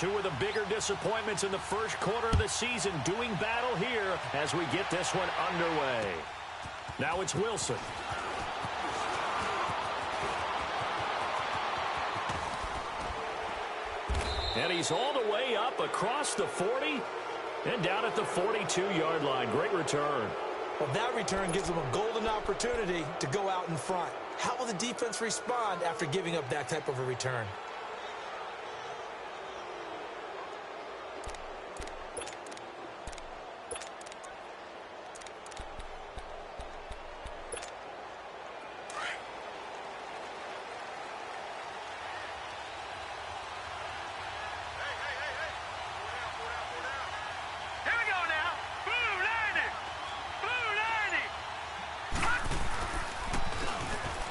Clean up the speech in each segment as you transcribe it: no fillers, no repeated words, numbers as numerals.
two of the bigger disappointments in the first quarter of the season doing battle here as we get this one underway. Now it's Wilson. And he's all the way up across the 40 and down at the 42-yard line. Great return. Well, that return gives them a golden opportunity to go out in front. How will the defense respond after giving up that type of a return?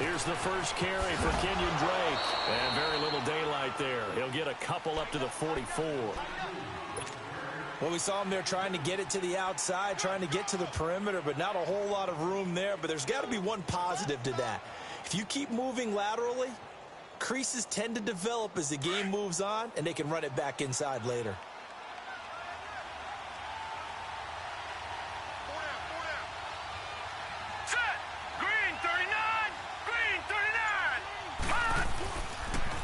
Here's the first carry for Kenyon Drake. And very little daylight there. He'll get a couple up to the 44. Well, we saw him there trying to get it to the outside, trying to get to the perimeter, but not a whole lot of room there. But there's got to be one positive to that. If you keep moving laterally, creases tend to develop as the game moves on, and they can run it back inside later.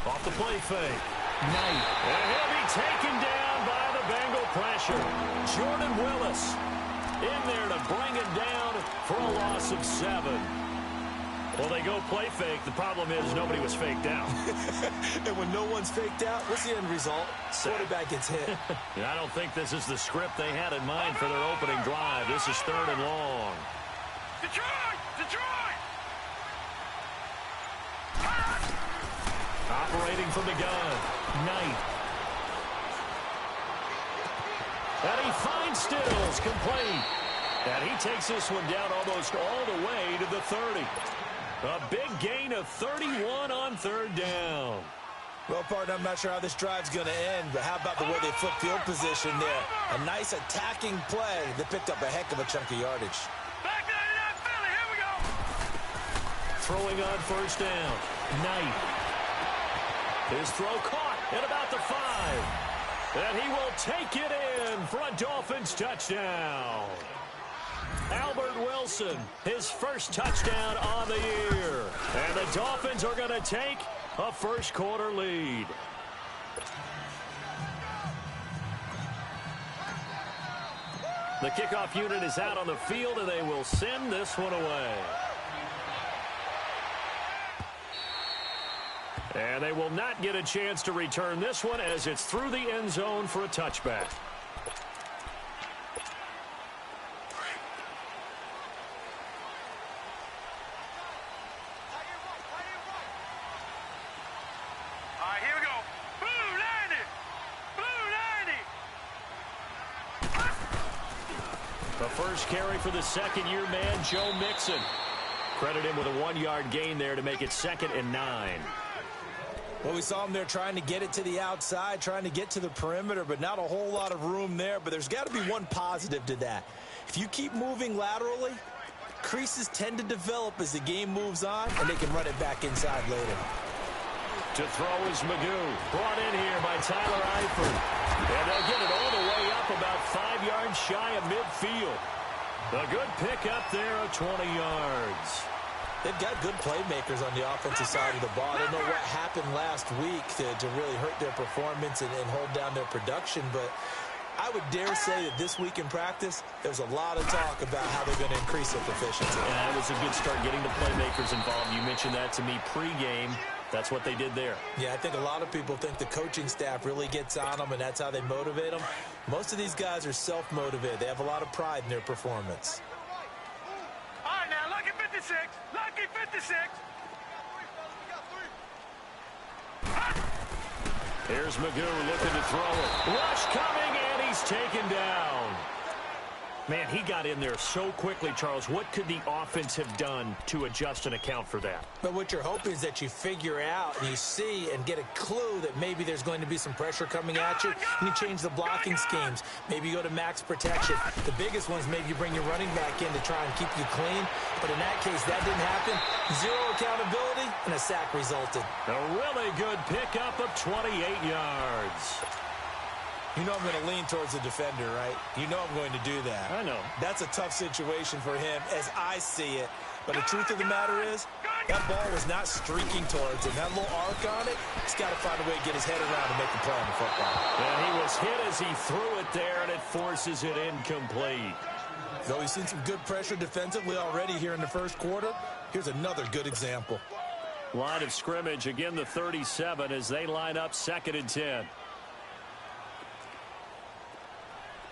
Off the play fake. Knight. And he'll be taken down by the Bengal pressure. Jordan Willis in there to bring it down for a loss of 7. Well, they go play fake. The problem is nobody was faked out. And when no one's faked out, what's the end result? Quarterback gets hit. I don't think this is the script they had in mind for their opening drive. This is 3rd and long. Detroit! Detroit! Operating from the gun. Knight. And he finds Stills, complete. And he takes this one down almost all the way to the 30. A big gain of 31 on 3rd down. Well, partner, I'm not sure how this drive's going to end, but how about the way they flip field position there? A nice attacking play that picked up a heck of a chunk of yardage. Back 99 Philly, here we go. Throwing on 1st down. Knight. His throw caught at about the 5. And he will take it in for a Dolphins touchdown. Albert Wilson, his first touchdown on the year. And the Dolphins are going to take a first quarter lead. The kickoff unit is out on the field, and they will send this one away. And they will not get a chance to return this one as it's through the end zone for a touchback. All right, here we go. Blue 90. Blue 90. The first carry for the second-year man, Joe Mixon. Credit him with a 1-yard gain there to make it 2nd and 9. Well, we saw him there trying to get it to the outside, trying to get to the perimeter, but not a whole lot of room there. But there's got to be one positive to that. If you keep moving laterally, creases tend to develop as the game moves on, and they can run it back inside later. To throw is Magoo. Brought in here by Tyler Eifert. And they'll get it all the way up about 5 yards shy of midfield. A good pickup there of 20 yards. They've got good playmakers on the offensive side of the ball. I don't know what happened last week to really hurt their performance and hold down their production, but I would dare say that this week in practice, there's a lot of talk about how they're going to increase their proficiency. Yeah, it was a good start getting the playmakers involved. You mentioned that to me pregame. That's what they did there. Yeah, I think a lot of people think the coaching staff really gets on them, and that's how they motivate them. Most of these guys are self-motivated. They have a lot of pride in their performance. All right, now, lucky 56. Lucky 56. Here's Magoo looking to throw it. Rush coming, and he's taken down. Man, he got in there so quickly, Charles. What could the offense have done to adjust and account for that? But what you're hoping is that you figure out and you see and get a clue that maybe there's going to be some pressure coming at you, and you change the blocking schemes. Maybe you go to max protection. The biggest ones, maybe you bring your running back in to try and keep you clean. But in that case, that didn't happen. Zero accountability, and a sack resulted. A really good pickup of 28 yards. You know I'm going to lean towards the defender, right? You know I'm going to do that. I know. That's a tough situation for him as I see it. But the truth of the matter is, that ball was not streaking towards him. That little arc on it, he's got to find a way to get his head around and make a play on the football. And he was hit as he threw it there, and it forces it incomplete. Though we've seen some good pressure defensively already here in the first quarter, here's another good example. Line of scrimmage, again the 37 as they line up 2nd and 10.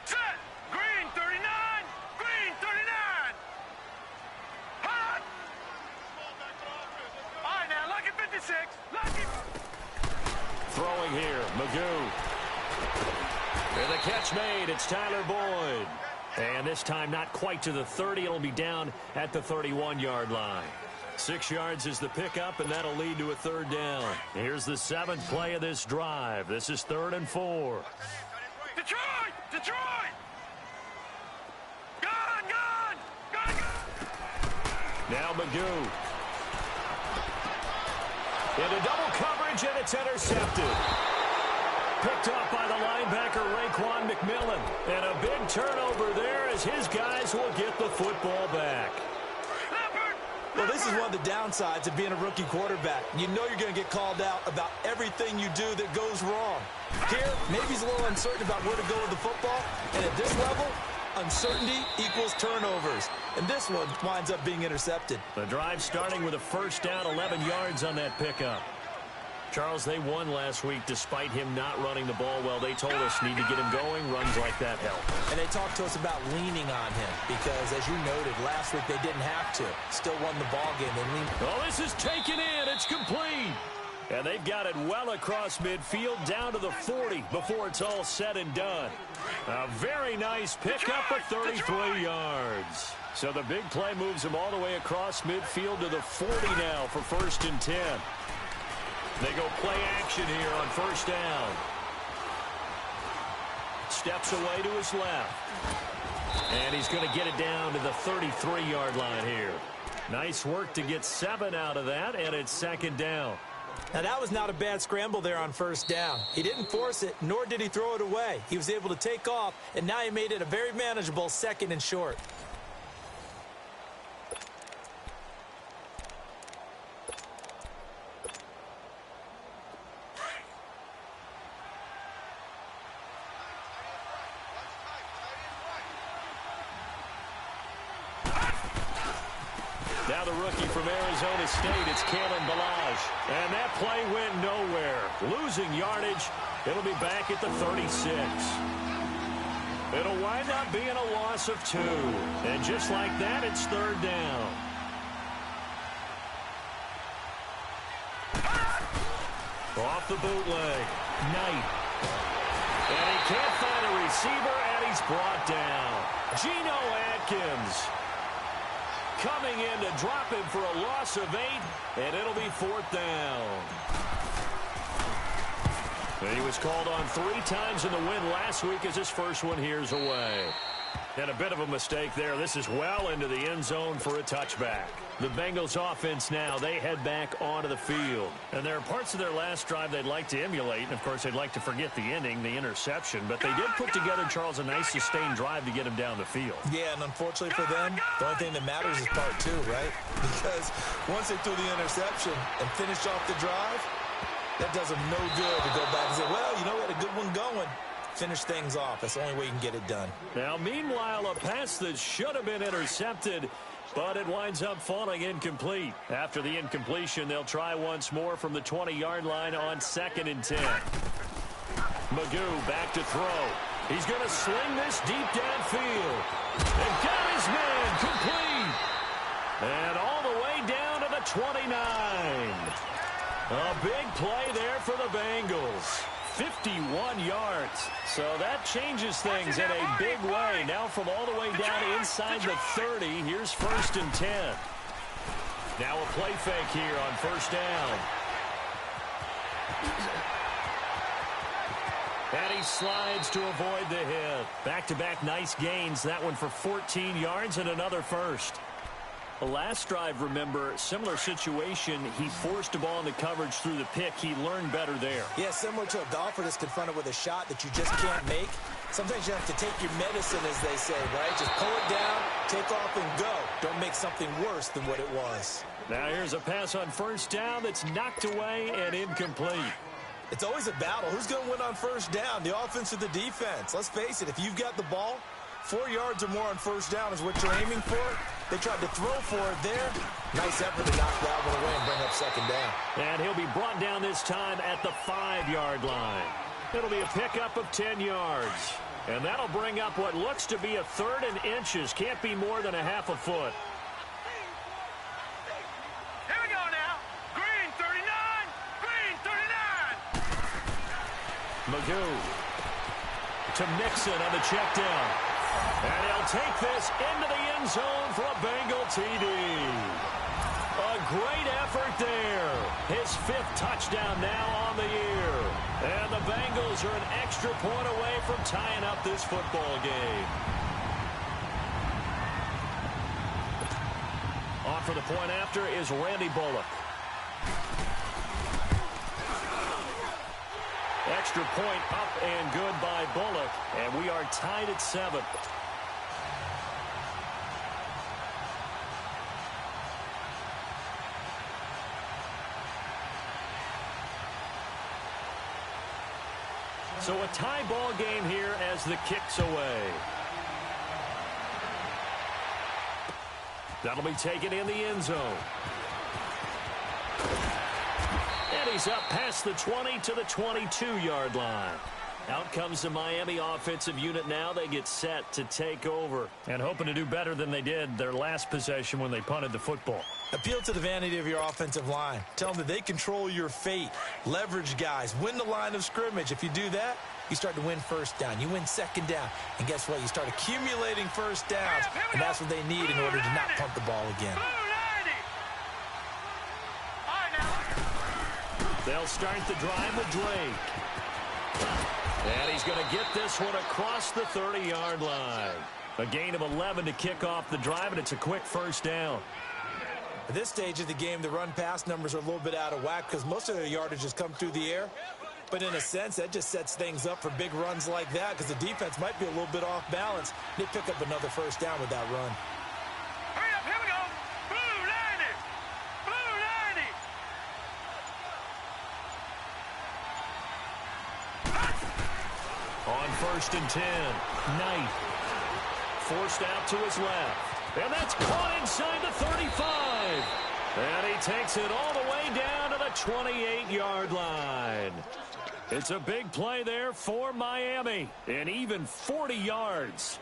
Set. Green 39. Green 39. Hot. All right, now, lucky 56. Lucky. Throwing here, Magoo. And the catch made. It's Tyler Boyd. And this time not quite to the 30. It'll be down at the 31-yard line. 6 yards is the pickup, and that'll lead to a 3rd down. Here's the 7th play of this drive. This is 3rd and 4. Detroit! Detroit! Gone! Gone! Gone! Now Magoo. Into double coverage, and it's intercepted. Picked off by the linebacker, Raekwon McMillan. And a big turnover there as his guys will get the football back. Well, this is one of the downsides of being a rookie quarterback. You know you're going to get called out about everything you do that goes wrong. Here, maybe he's a little uncertain about where to go with the football. And at this level, uncertainty equals turnovers. And this one winds up being intercepted. The drive starting with a 1st down, 11 yards on that pickup. Charles, they won last week despite him not running the ball well. They told us need to get him going. Runs like that help. And they talked to us about leaning on him because, as you noted, last week they didn't have to. Still won the ball game. They leaned. Oh, this is taken in. It's complete. And they've got it well across midfield down to the 40 before it's all said and done. A very nice pickup of 33 yards. So the big play moves him all the way across midfield to the 40 now for 1st and 10. They go play action here on 1st down. Steps away to his left. And he's going to get it down to the 33-yard line here. Nice work to get 7 out of that, and it's 2nd down. Now, that was not a bad scramble there on 1st down. He didn't force it, nor did he throw it away. He was able to take off, and now he made it a very manageable 2nd and short. Now the rookie from Arizona State, it's Kalen Ballage. And that play went nowhere. Losing yardage. It'll be back at the 36. It'll wind up being a loss of 2. And just like that, it's 3rd down. Off the bootleg. Knight. And he can't find a receiver, and he's brought down. Geno Atkins coming in to drop him for a loss of 8, and it'll be 4th down. And he was called on 3 times in the win last week as his first one here's away. And a bit of a mistake there. This is well into the end zone for a touchback. The Bengals offense now, they head back onto the field. And there are parts of their last drive they'd like to emulate. And, of course, they'd like to forget the ending, the interception. But they did put together, Charles, a nice sustained drive to get him down the field. Yeah, and unfortunately for them, the only thing that matters is part 2, right? Because once they threw the interception and finished off the drive, that does them no good to go back and say, well, you know, we had a good one going. Finish things off. That's the only way you can get it done. Now, meanwhile, a pass that should have been intercepted, but it winds up falling incomplete. After the incompletion, they'll try once more from the 20-yard line on 2nd and 10. Magoo back to throw. He's going to sling this deep downfield. And got his man complete. And all the way down to the 29. A big play there for the Bengals. 51 yards. So that changes things in a big way. Now from all the way down inside the 30, here's 1st and 10. Now a play fake here on 1st down. And he slides to avoid the hit. Back-to-back nice gains. That one for 14 yards and another first. The last drive, remember, similar situation. He forced the ball into coverage through the pick. He learned better there. Yeah, similar to a golfer that's confronted with a shot that you just can't make. Sometimes you have to take your medicine, as they say, right? Just pull it down, take off, and go. Don't make something worse than what it was. Now here's a pass on first down that's knocked away and incomplete. It's always a battle. Who's going to win on first down, the offense or the defense? Let's face it, if you've got the ball, 4 yards or more on first down is what you're aiming for. They tried to throw for it there. Nice effort to knock that one away and bring up second down. And he'll be brought down this time at the 5-yard line. It'll be a pickup of 10 yards. And that'll bring up what looks to be a 3rd and inches. Can't be more than a half a foot. Here we go now. Green 39. Green 39. Magoo to Mixon on the check down. And he'll take this into the end zone for a Bengal TD. A great effort there. His 5th touchdown now on the year. And the Bengals are an extra point away from tying up this football game. On for the point after is Randy Bullock. Extra point up and good by Bullock. And we are tied at 7. So a tie ball game here as the kick's away. That'll be taken in the end zone. And he's up past the 20 to the 22-yard line. Out comes the Miami offensive unit now. They get set to take over and hoping to do better than they did their last possession when they punted the football. Appeal to the vanity of your offensive line. Tell them that they control your fate. Leverage guys. Win the line of scrimmage. If you do that, you start to win first down. You win second down. And guess what? You start accumulating first downs. And that's what they need in order to not punt the ball again. They'll start the drive with Drake. And he's going to get this one across the 30-yard line. A gain of 11 to kick off the drive, and it's a quick first down. At this stage of the game, the run-pass numbers are a little bit out of whack because most of their yardage has come through the air. But in a sense, that just sets things up for big runs like that because the defense might be a little bit off balance. They pick up another first down with that run. Hurry up, here we go. Blue 90. Blue 90. On 1st and 10, Knight forced out to his left. And that's caught inside the 35. And he takes it all the way down to the 28-yard line. It's a big play there for Miami. And even 40 yards.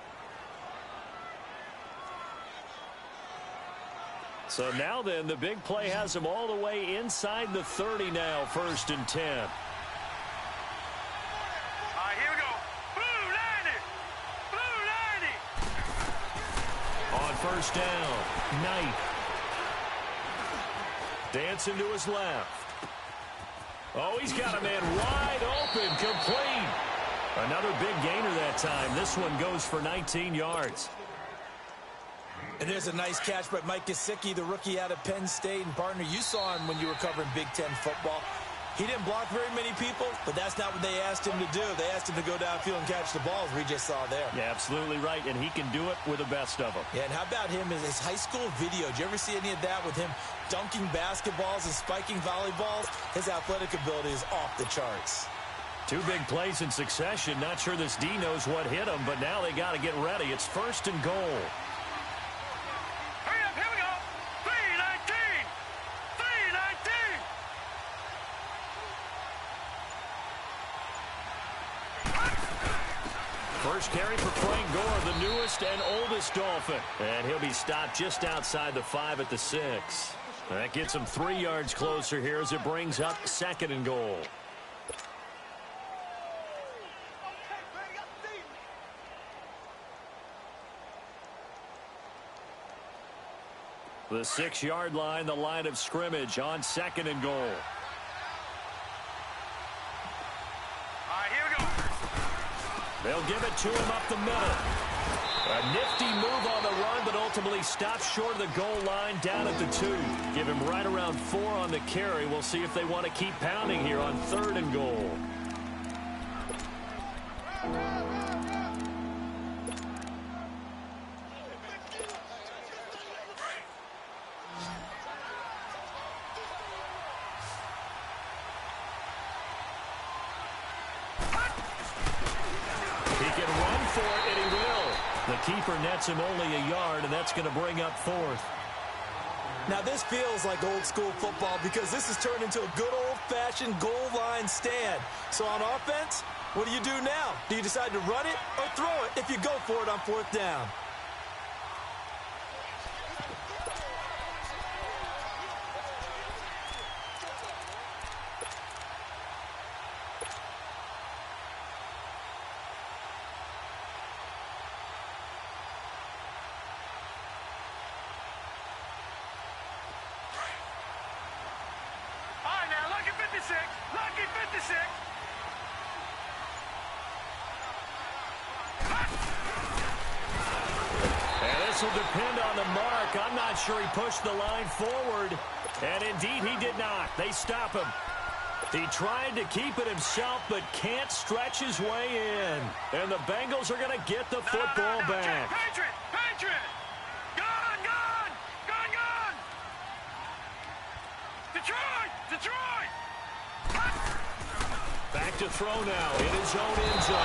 So now then, the big play has him all the way inside the 30 now, 1st and 10. All right, here we go. Blue 90. Blue 90. On 1st down, Knight. Dancing to his left. Oh, he's got a man wide open, complete. Another big gainer that time. This one goes for 19 yards. And there's a nice catch by Mike Gesicki, the rookie out of Penn State. And partner, you saw him when you were covering Big Ten football. He didn't block very many people, but that's not what they asked him to do. They asked him to go downfield and catch the balls we just saw there. Yeah, absolutely right, and he can do it with the best of them. Yeah, and how about him in his high school video? Did you ever see any of that with him dunking basketballs and spiking volleyballs? His athletic ability is off the charts. 2 big plays in succession. Not sure this D knows what hit him, but now they got to get ready. It's 1st and goal. Hurry up, here we go. 319. 319. First carry for Frank Gore, the newest and oldest Dolphin. And he'll be stopped just outside the 5 at the 6. That gets him 3 yards closer here as it brings up 2nd and goal. The 6-yard line, the line of scrimmage on 2nd and goal. All right, here we go. They'll give it to him up the middle. A nifty move on the run, but ultimately stops short of the goal line down at the 2. Give him right around 4 on the carry. We'll see if they want to keep pounding here on 3rd and goal. The keeper nets him only a yard, and that's going to bring up 4th. Now, this feels like old-school football because this has turned into a good old-fashioned goal line stand. So on offense, what do you do now? Do you decide to run it or throw it if you go for it on 4th down? Lucky 56. And this will depend on the mark. I'm not sure he pushed the line forward. And indeed, he did not. They stop him. He tried to keep it himself, but can't stretch his way in. And the Bengals are going to get the football back. Patriot! Patriot! Gone! Gone! Gone! Gone! Detroit! Detroit! Back to throw now in his own end zone.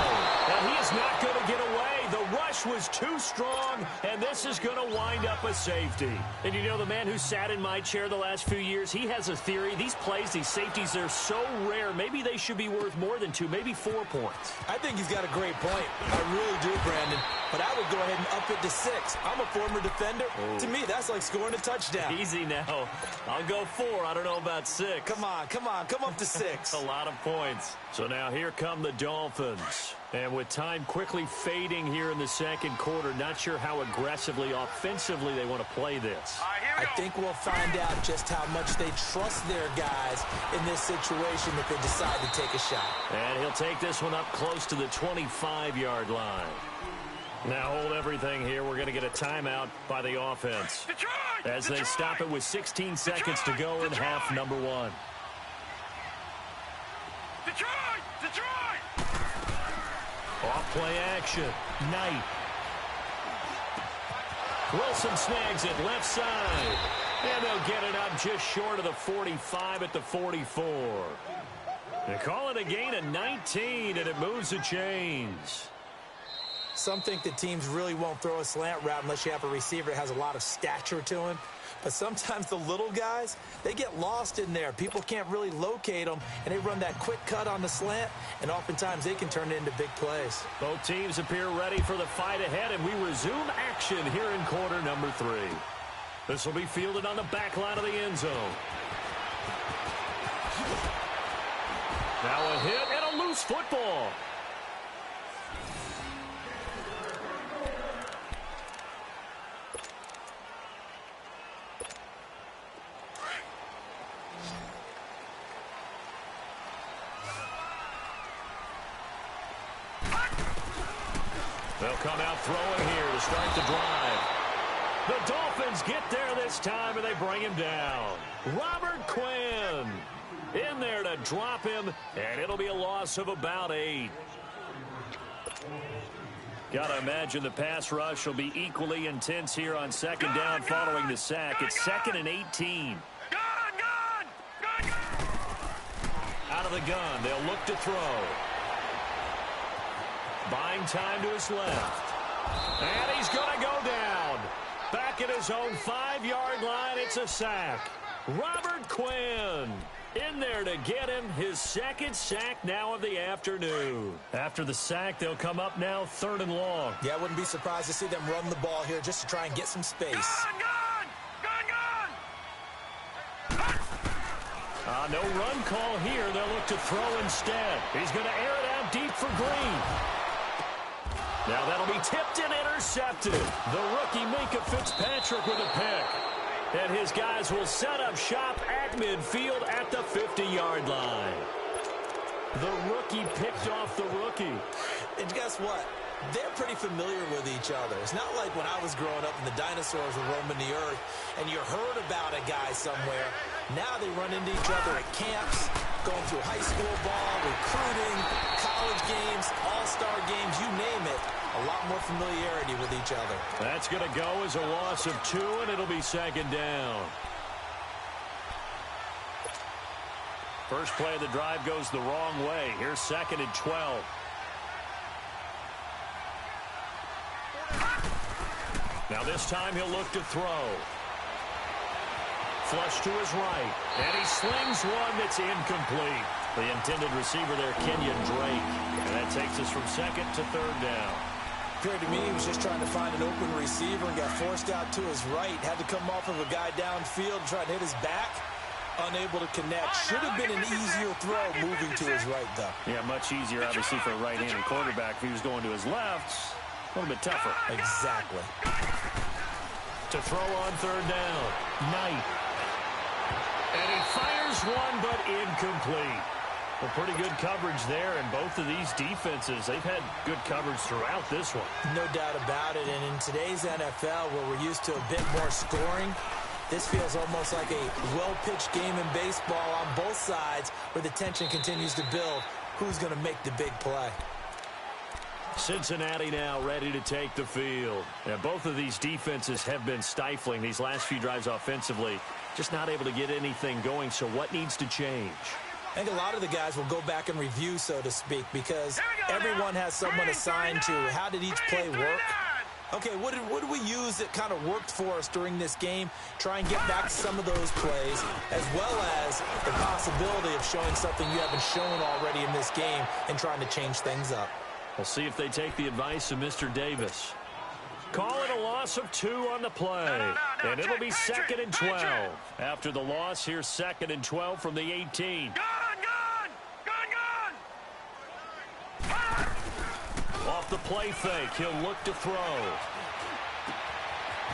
And he is not going to get away. The rush was too strong, and this is going to wind up a safety. And you know, the man who sat in my chair the last few years, he has a theory. These plays, these safeties, they're so rare. Maybe they should be worth more than 2, maybe 4 points. I think he's got a great point. I really do, Brandon. But I would go ahead and up it to 6. I'm a former defender. Oh. To me, that's like scoring a touchdown. Easy now. I'll go 4. I don't know about 6. Come on. Come up to 6. A lot of points. So now here come the Dolphins. And with time quickly fading here in the second quarter, not sure how aggressively, offensively they want to play this. I think we'll find out just how much they trust their guys in this situation if they decide to take a shot. And he'll take this one up close to the 25-yard line. Now hold everything here. We're going to get a timeout by the offense as they stop it with 16 seconds to go in half number 1. Off play action. Knight. Wilson snags it left side. And they'll get it up just short of the 45 at the 44. They call it a gain of 19, and it moves the chains. Some think that teams really won't throw a slant route unless you have a receiver that has a lot of stature to him. But sometimes the little guys, they get lost in there. People can't really locate them, and they run that quick cut on the slant, and oftentimes they can turn it into big plays. Both teams appear ready for the fight ahead, and we resume action here in quarter number 3. This will be fielded on the back line of the end zone. Now a hit and a loose football. They'll come out throwing here to start the drive. The Dolphins get there this time, and they bring him down. Robert Quinn in there to drop him, and it'll be a loss of about 8. Got to imagine the pass rush will be equally intense here on second down following the sack. It's 2nd and 18. Out of the gun, they'll look to throw. Buying time to his left. And he's going to go down. Back at his own 5-yard line, it's a sack. Robert Quinn in there to get him his 2nd sack now of the afternoon. After the sack, they'll come up now 3rd and long. Yeah, I wouldn't be surprised to see them run the ball here just to try and get some space. No run call here. They'll look to throw instead. He's going to air it out deep for Green. Now that'll be tipped and intercepted. The rookie Minka Fitzpatrick with a pick. And his guys will set up shop at midfield at the 50-yard line. The rookie picked off the rookie. And guess what? They're pretty familiar with each other. It's not like when I was growing up and the dinosaurs were roaming the earth and you heard about a guy somewhere. Now they run into each other at camps, going through high school ball, recruiting, college games, all-star games, you name it. A lot more familiarity with each other. That's going to go as a loss of 2, and it'll be second down. First play of the drive goes the wrong way. Here's 2nd and 12. Now this time he'll look to throw. Flush to his right. And he slings one that's incomplete. The intended receiver there, Kenyon Drake. And that takes us from 2nd to 3rd down. Appeared to me he was just trying to find an open receiver and got forced out to his right. Had to come off of a guy downfield, trying to hit his back. Unable to connect. Should have been an easier throw moving to his right, though. Yeah, much easier, obviously, for a right-handed quarterback. If he was going to his left, a little bit tougher. Exactly. To throw on 3rd down. Knight. And he fires one, but incomplete. Well, pretty good coverage there, and both of these defenses, they've had good coverage throughout this one. No doubt about it, and in today's NFL, where we're used to a bit more scoring, this feels almost like a well-pitched game in baseball on both sides where the tension continues to build. Who's going to make the big play? Cincinnati now ready to take the field. And both of these defenses have been stifling these last few drives offensively. Just not able to get anything going, so what needs to change? I think a lot of the guys will go back and review, so to speak, because everyone has someone assigned to how did each play work. Okay, what did we use that kind of worked for us during this game? Try and get back to some of those plays, as well as the possibility of showing something you haven't shown already in this game and trying to change things up. We'll see if they take the advice of Mr. Davis. Call it a loss of 2 on the play. And it'll be 2nd and 12. After the loss, here's 2nd and 12 from the 18. Off the play fake, he'll look to throw.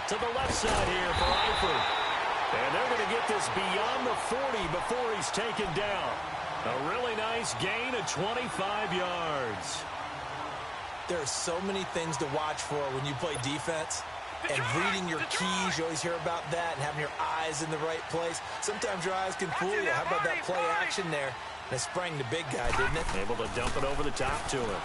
To the left side here for Eifert. And they're going to get this beyond the 40 before he's taken down. A really nice gain of 25 yards. There are so many things to watch for when you play defense. And reading your keys, you always hear about that, and having your eyes in the right place. Sometimes your eyes can fool you. How about that play action there? And it sprang the big guy, didn't it? Able to dump it over the top to him.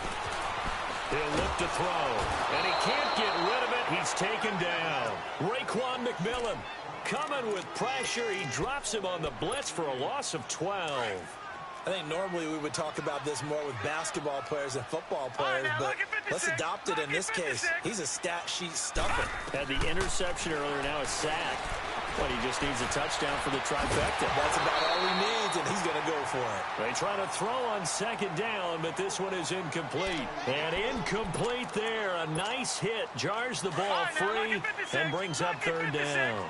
He'll look to throw, and he can't get rid of it. He's taken down. Raekwon McMillan coming with pressure. He drops him on the blitz for a loss of 12. I think normally we would talk about this more with basketball players and football players, but let's adopt it in this case. He's a stat sheet stuffer. Had the interception earlier, now a sack. But he just needs a touchdown for the trifecta. That's about all he needs, and he's going to go for it. They try to throw on 2nd down, but this one is incomplete. And incomplete there. A nice hit. Jars the ball free and brings up 3rd down.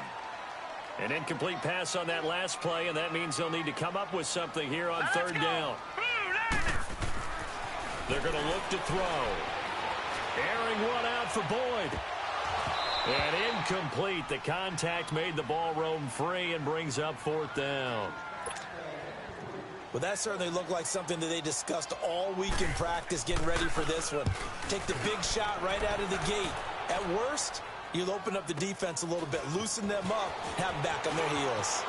An incomplete pass on that last play, and that means they'll need to come up with something here on 3rd down. They're going to look to throw. Airing one out for Boyd. And incomplete. The contact made the ball roam free and brings up 4th down. Well, that certainly looked like something that they discussed all week in practice getting ready for this one. Take the big shot right out of the gate. At worst, you'll open up the defense a little bit, loosen them up, have them back on their heels.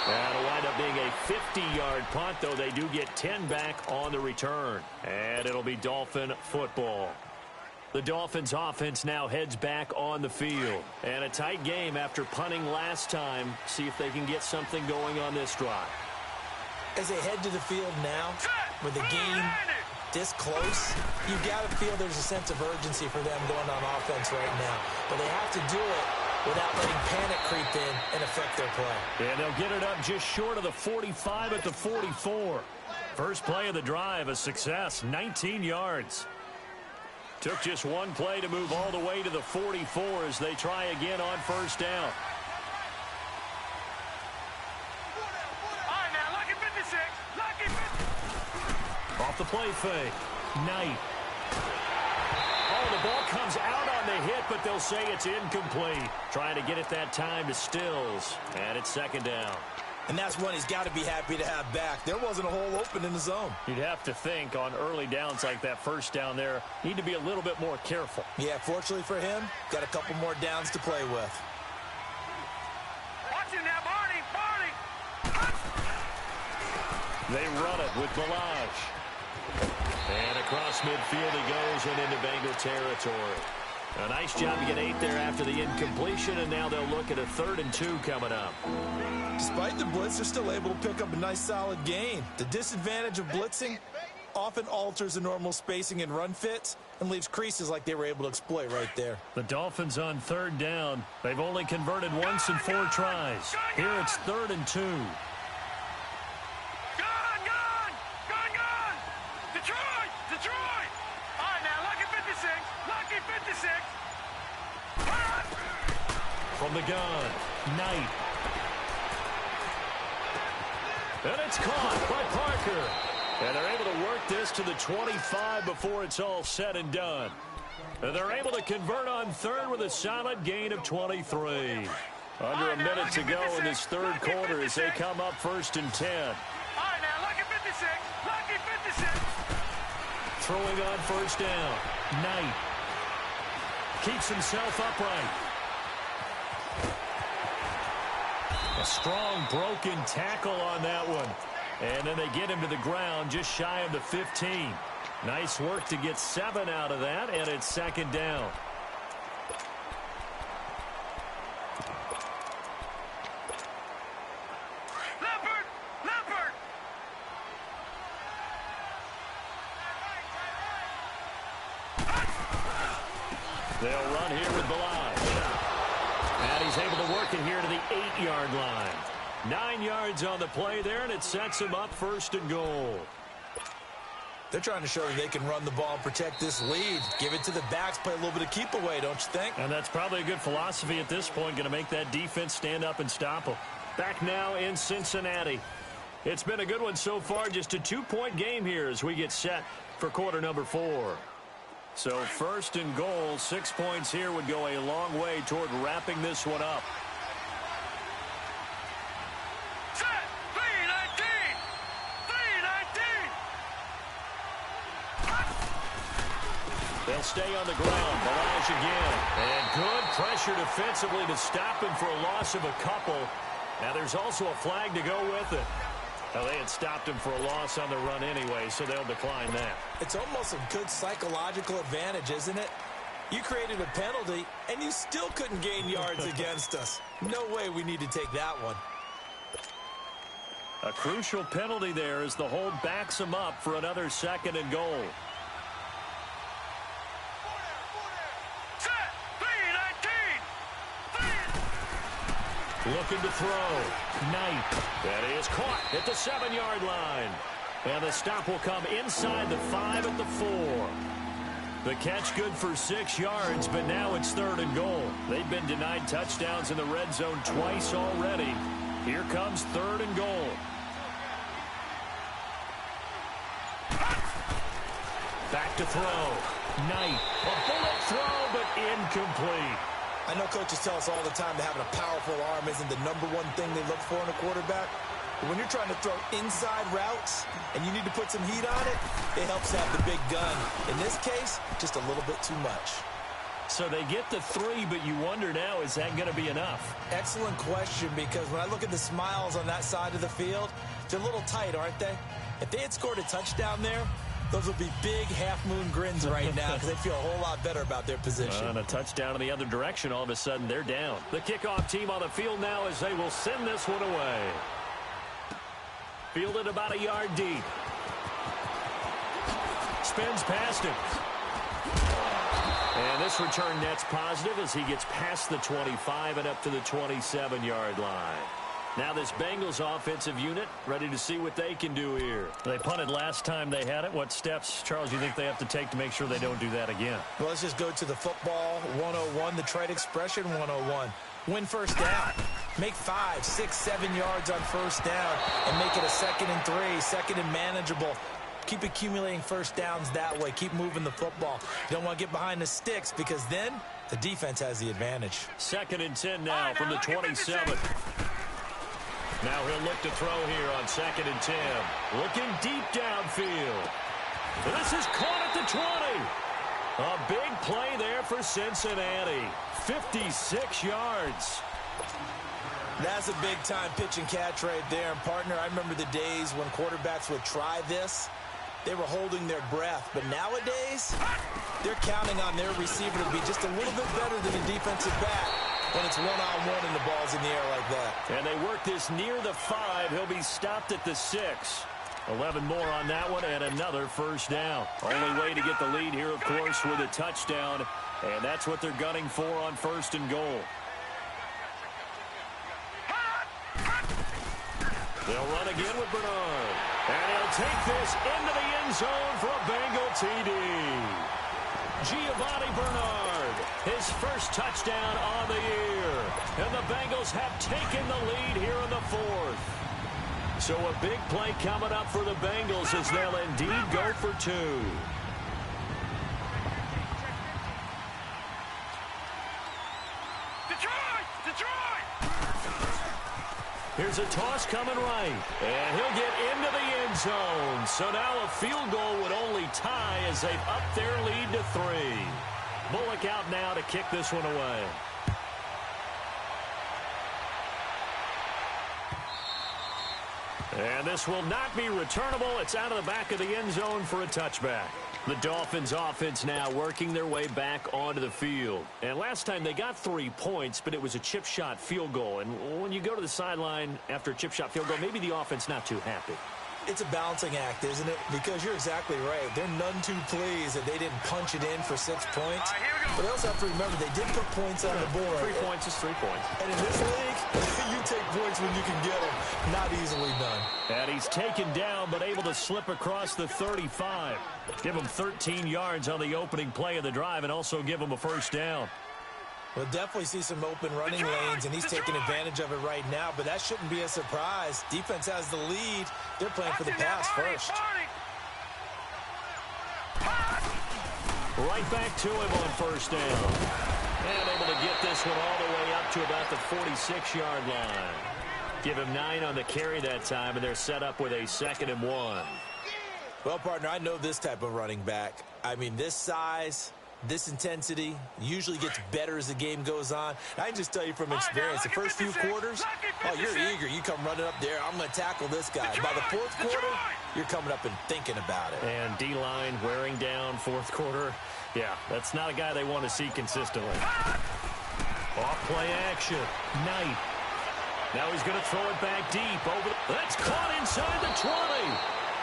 That'll wind up being a 50-yard punt, though they do get 10 back on the return. And it'll be Dolphin football. The Dolphins offense now heads back on the field. And a tight game after punting last time. See if they can get something going on this drive. As they head to the field now, with the game this close, you've got to feel there's a sense of urgency for them going on offense right now. But they have to do it without letting panic creep in and affect their play. And they'll get it up just short of the 45 at the 44. First play of the drive, a success, 19 yards. Took just one play to move all the way to the 44 as they try again on 1st down. All right, now, lucky 56. Lucky 56. Off the play fake. Knight. Oh, the ball comes out on the hit, but they'll say it's incomplete. Trying to get it that time to Stills. And it's 2nd down. And that's one he's got to be happy to have back. There wasn't a hole open in the zone. You'd have to think on early downs like that first down there, need to be a little bit more careful. Yeah, fortunately for him, got a couple more downs to play with. Watch him now, Barney. They run it with Balaj. And across midfield he goes and into Bengal territory. A nice job to get 8 there after the incompletion, and now they'll look at a 3rd and 2 coming up. Despite the blitz, they're still able to pick up a nice solid gain. The disadvantage of blitzing often alters the normal spacing and run fits and leaves creases like they were able to exploit right there. The Dolphins on 3rd down. They've only converted once in 4 tries. Here it's 3rd and 2. Gone! Detroit! All right, now, lucky 56. Lucky 56. From the gun, Knight. And it's caught by Parker. And they're able to work this to the 25 before it's all said and done. And they're able to convert on 3rd with a solid gain of 23. Under a minute to go in this 3rd quarter as they come up 1st and 10. All right, now, lucky 56. Lucky 56. Throwing on 1st down, Knight. Keeps himself upright. A strong broken tackle on that one. And then they get him to the ground just shy of the 15. Nice work to get 7 out of that, and it's 2nd down. Leopard! They'll run here with Balaj. And he's able to work it here to the 8-yard line. 9 yards on the play there, and it sets him up 1st and goal. They're trying to show that they can run the ball and protect this lead. Give it to the backs, play a little bit of keep away, don't you think? And that's probably a good philosophy at this point, going to make that defense stand up and stop them. Back now in Cincinnati. It's been a good one so far, just a 2-point game here as we get set for quarter number 4. So 1st and goal, 6 points here would go a long way toward wrapping this one up. Set! 319! 319! They'll stay on the ground. Balaj again. And good pressure defensively to stop him for a loss of a couple. Now there's also a flag to go with it. Well, they had stopped him for a loss on the run anyway, so they'll decline that. It's almost a good psychological advantage, isn't it? You created a penalty, and you still couldn't gain yards against us. No way we need to take that one. A crucial penalty there as the hold backs him up for another 2nd and goal. Set! 319! Looking to throw. Knight. That is caught at the 7-yard line. And the stop will come inside the 5 at the 4. The catch good for 6 yards, but now it's 3rd and goal. They've been denied touchdowns in the red zone twice already. Here comes 3rd and goal. Back to throw. Knight. A bullet throw, but incomplete. I know coaches tell us all the time that having a powerful arm isn't the #1 thing they look for in a quarterback. But when you're trying to throw inside routes and you need to put some heat on it, it helps to have the big gun. In this case, just a little bit too much. So they get the 3, but you wonder now, is that going to be enough? Excellent question, because when I look at the smiles on that side of the field, they're a little tight, aren't they? If they had scored a touchdown there, those would be big half-moon grins right now because they feel a whole lot better about their position. And a touchdown in the other direction, all of a sudden they're down. The kickoff team on the field now as they will send this one away. Fielded about a yard deep. Spins past him. And this return net's positive as he gets past the 25 and up to the 27-yard line. Now this Bengals offensive unit ready to see what they can do here. They punted last time they had it. What steps, Charles, do you think they have to take to make sure they don't do that again? Well, let's just go to the football 101, the trade expression 101. Win 1st down. Make 5, 6, 7 yards on 1st down and make it a 2nd and 3, 2nd and manageable. Keep accumulating 1st downs that way. Keep moving the football. You don't want to get behind the sticks because then the defense has the advantage. 2nd and 10 now from the 27. Now he'll look to throw here on 2nd and 10. Looking deep downfield. This is caught at the 20. A big play there for Cincinnati. 56 yards. That's a big-time pitch and catch right there. And, partner, I remember the days when quarterbacks would try this. They were holding their breath. But nowadays, they're counting on their receiver to be just a little bit better than a defensive back when it's one-on-one and the ball's in the air like that. And they work this near the 5. He'll be stopped at the 6. 11 more on that one and another first down. Only way to get the lead here, of course, with a touchdown. And that's what they're gunning for on 1st and goal. They'll run again with Bernard. And he'll take this into the end zone for a Bengal TD. Giovanni Bernard, his first touchdown on the year. And the Bengals have taken the lead here in the 4th. So a big play coming up for the Bengals as they'll indeed go for 2. Here's a toss coming right. And he'll get into the end zone. So now a field goal would only tie as they've upped their lead to 3. Bullock out now to kick this one away. And this will not be returnable. It's out of the back of the end zone for a touchback. The Dolphins offense now working their way back onto the field. And last time they got 3 points, but it was a chip shot field goal. And when you go to the sideline after a chip shot field goal, maybe the offense not too happy. It's a balancing act, isn't it? Because you're exactly right. They're none too pleased that they didn't punch it in for 6 points. But they also have to remember they did put points on the board. 3 points is 3 points. And in this league, you take points when you can get them. Not easily done. And he's taken down but able to slip across the 35. Give him 13 yards on the opening play of the drive and also give him a first down. We'll definitely see some open running lanes, and he's taking advantage of it right now, but that shouldn't be a surprise. Defense has the lead. They're playing for the pass first. Right back to him on first down. And able to get this one all the way up to about the 46-yard line. Give him 9 on the carry that time, and they're set up with a 2nd and 1. Well, partner, I know this type of running back. I mean, this size, this intensity usually gets better as the game goes on. I can just tell you from experience, the first few quarters, oh, you're eager. You come running up there, I'm going to tackle this guy. By the 4th quarter, you're coming up and thinking about it. And D-line wearing down 4th quarter. Yeah, that's not a guy they want to see consistently. Off play action. Knight. Now he's going to throw it back deep. That's caught inside the 20.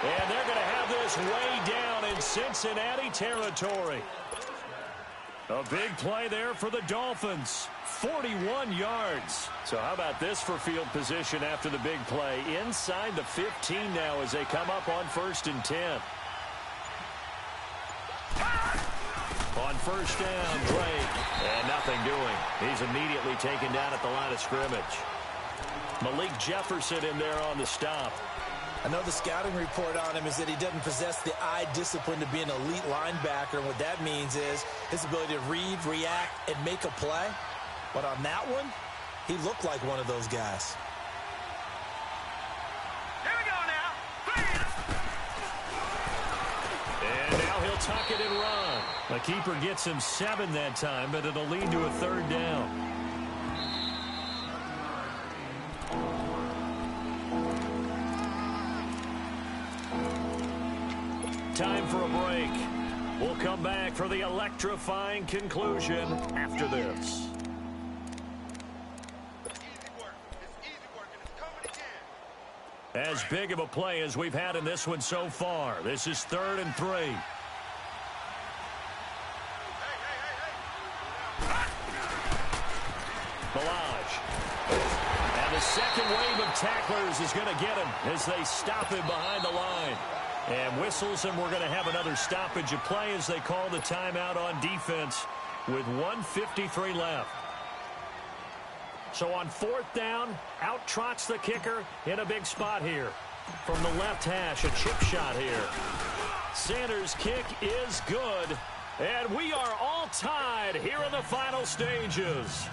And they're going to have this way down in Cincinnati territory. A big play there for the Dolphins. 41 yards. So how about this for field position after the big play? Inside the 15 now as they come up on 1st and 10. On first down, Drake. And nothing doing. He's immediately taken down at the line of scrimmage. Malik Jefferson in there on the stop. I know the scouting report on him is that he doesn't possess the eye discipline to be an elite linebacker. And what that means is his ability to read, react, and make a play. But on that one, he looked like one of those guys. Here we go now. And now he'll tuck it and run. The keeper gets him 7 that time, but it'll lead to a 3rd down. Time for a break. We'll come back for the electrifying conclusion after this. As big of a play as we've had in this one so far. This is 3rd and 3. Balaj. And the second wave of tacklers is going to get him as they stop him behind the line. And whistles, and we're going to have another stoppage of play as they call the timeout on defense with 1:53 left. So on 4th down, out trots the kicker in a big spot here. From the left hash, a chip shot here. Sanders' kick is good. And we are all tied here in the final stages.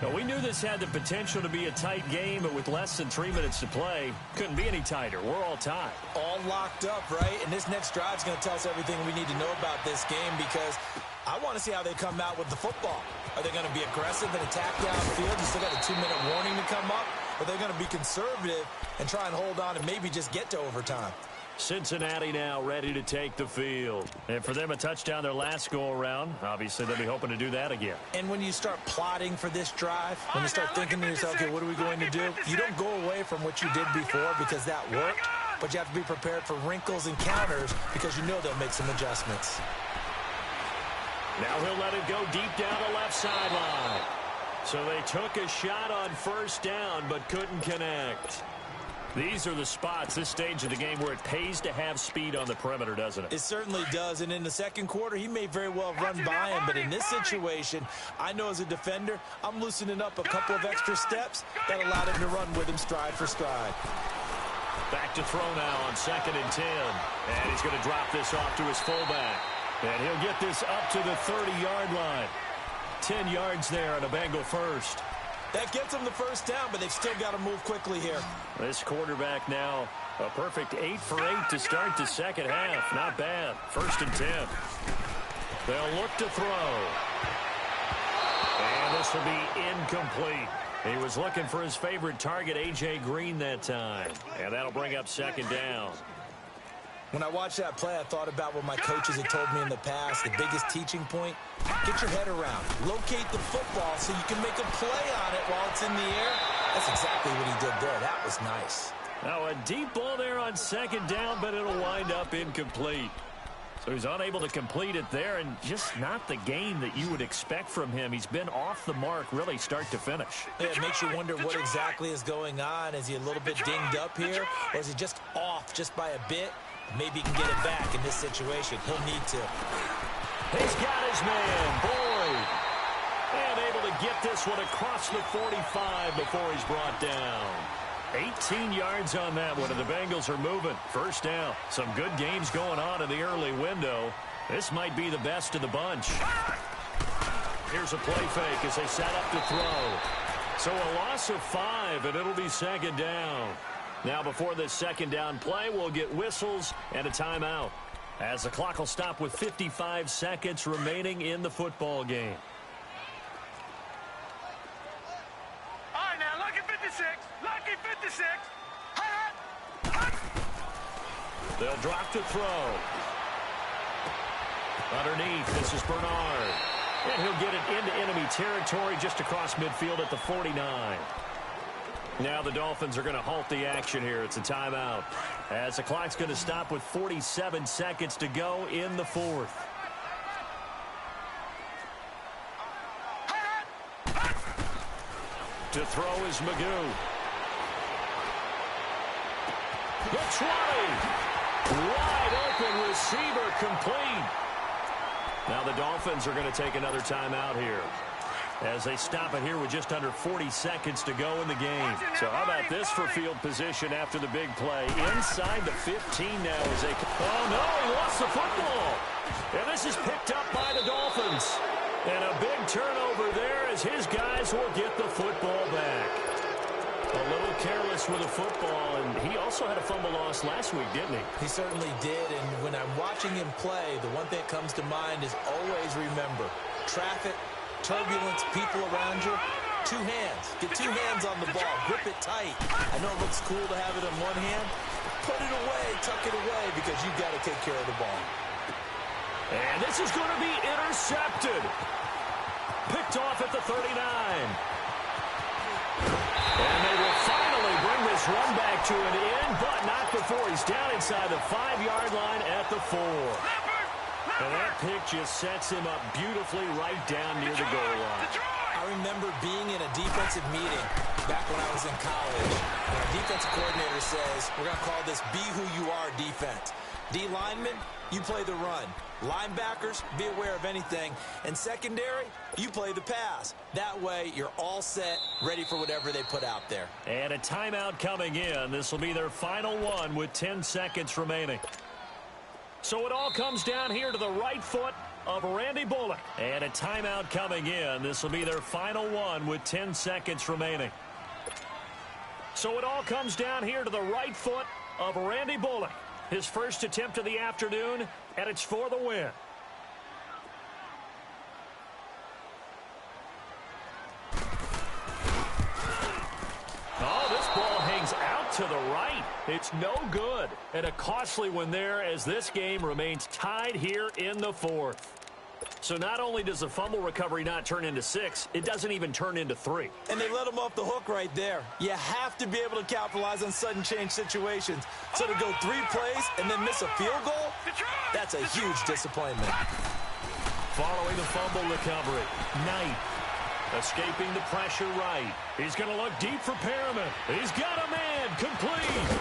Well, we knew this had the potential to be a tight game, but with less than 3 minutes to play, couldn't be any tighter. We're all tied. All locked up, right? And this next drive is going to tell us everything we need to know about this game because I want to see how they come out with the football. Are they going to be aggressive and attack downfield? You still got a 2-minute warning to come up? Or are they going to be conservative and try and hold on and maybe just get to overtime? Cincinnati now ready to take the field. And for them, a touchdown their last go-around. Obviously, they'll be hoping to do that again. And when you start plotting for this drive, when you start thinking to yourself, okay, what are we going to do? You don't go away from what you did before because that worked, but you have to be prepared for wrinkles and counters because you know they'll make some adjustments. Now he'll let it go deep down the left sideline. So they took a shot on first down, but couldn't connect. These are the spots, this stage of the game, where it pays to have speed on the perimeter, doesn't it? It certainly does, and in the second quarter, he may very well run by him, but in this situation, I know as a defender, I'm loosening up a couple of extra steps that allowed him to run with him stride for stride. Back to throw now on 2nd and 10. And he's going to drop this off to his fullback. And he'll get this up to the 30-yard line. 10 yards there on a Bengal first. That gets them the first down, but they've still got to move quickly here. This quarterback now a perfect 8 for 8 to start the second half. Not bad. 1st and 10. They'll look to throw. And this will be incomplete. He was looking for his favorite target, A.J. Green, that time. And that'll bring up 2nd down. When I watched that play, I thought about what my coaches had told me in the past. The biggest teaching point, get your head around. Locate the football so you can make a play on it while it's in the air. That's exactly what he did there. That was nice. Now a deep ball there on 2nd down, but it'll wind up incomplete. So he's unable to complete it there, and just not the game that you would expect from him. He's been off the mark really start to finish. Yeah, it makes you wonder what exactly is going on. Is he a little bit dinged up here, or is he just off just by a bit? Maybe he can get it back in this situation. He'll need to. He's got his man, Boyd. And able to get this one across the 45 before he's brought down. 18 yards on that one, and the Bengals are moving. First down. Some good games going on in the early window. This might be the best of the bunch. Here's a play fake as they set up to throw. So a loss of 5, and it'll be 2nd down. Now before this 2nd down play, we'll get whistles and a timeout, as the clock will stop with 55 seconds remaining in the football game. All right, now, lucky 56. Lucky 56. They'll drop to throw. Underneath, this is Bernard. And he'll get it into enemy territory just across midfield at the 49. Now the Dolphins are going to halt the action here. It's a timeout, as the clock's going to stop with 47 seconds to go in the 4th. To throw is Magoo. The 20. Wide open receiver complete. Now the Dolphins are going to take another timeout here, as they stop it here with just under 40 seconds to go in the game. So how about this for field position after the big play? Inside the 15 now as they... Oh, no, he lost the football. And this is picked up by the Dolphins. And a big turnover there as his guys will get the football back. A little careless with the football, and he also had a fumble loss last week, didn't he? He certainly did, and when I'm watching him play, the one thing that comes to mind is always remember, traffic, turbulence, people around you, 2 hands. Get 2 hands on the ball. Grip it tight. I know it looks cool to have it in one hand. Put it away, tuck it away, because you've got to take care of the ball. And this is going to be intercepted. Picked off at the 39. And they will finally bring this run back to an end, but not before he's down inside the 5-yard line at the 4. And that pick just sets him up beautifully right down near the goal line. I remember being in a defensive meeting back when I was in college, and our defensive coordinator says, we're going to call this be who you are defense. D linemen, you play the run. Linebackers, be aware of anything. And secondary, you play the pass. That way, you're all set, ready for whatever they put out there. And a timeout coming in. This will be their final one with 10 seconds remaining. So it all comes down here to the right foot of Randy Bullock. And a timeout coming in. This will be their final one with 10 seconds remaining. So it all comes down here to the right foot of Randy Bullock. His first attempt of the afternoon, and it's for the win. Oh, this ball hangs out to the right. It's no good. And a costly one there as this game remains tied here in the fourth. So not only does the fumble recovery not turn into 6, it doesn't even turn into 3. And they let him off the hook right there. You have to be able to capitalize on sudden change situations. So to go 3 plays and then miss a field goal, that's a huge disappointment. Following the fumble recovery, Knight escaping the pressure right. He's going to look deep for Perriman. He's got a man, complete.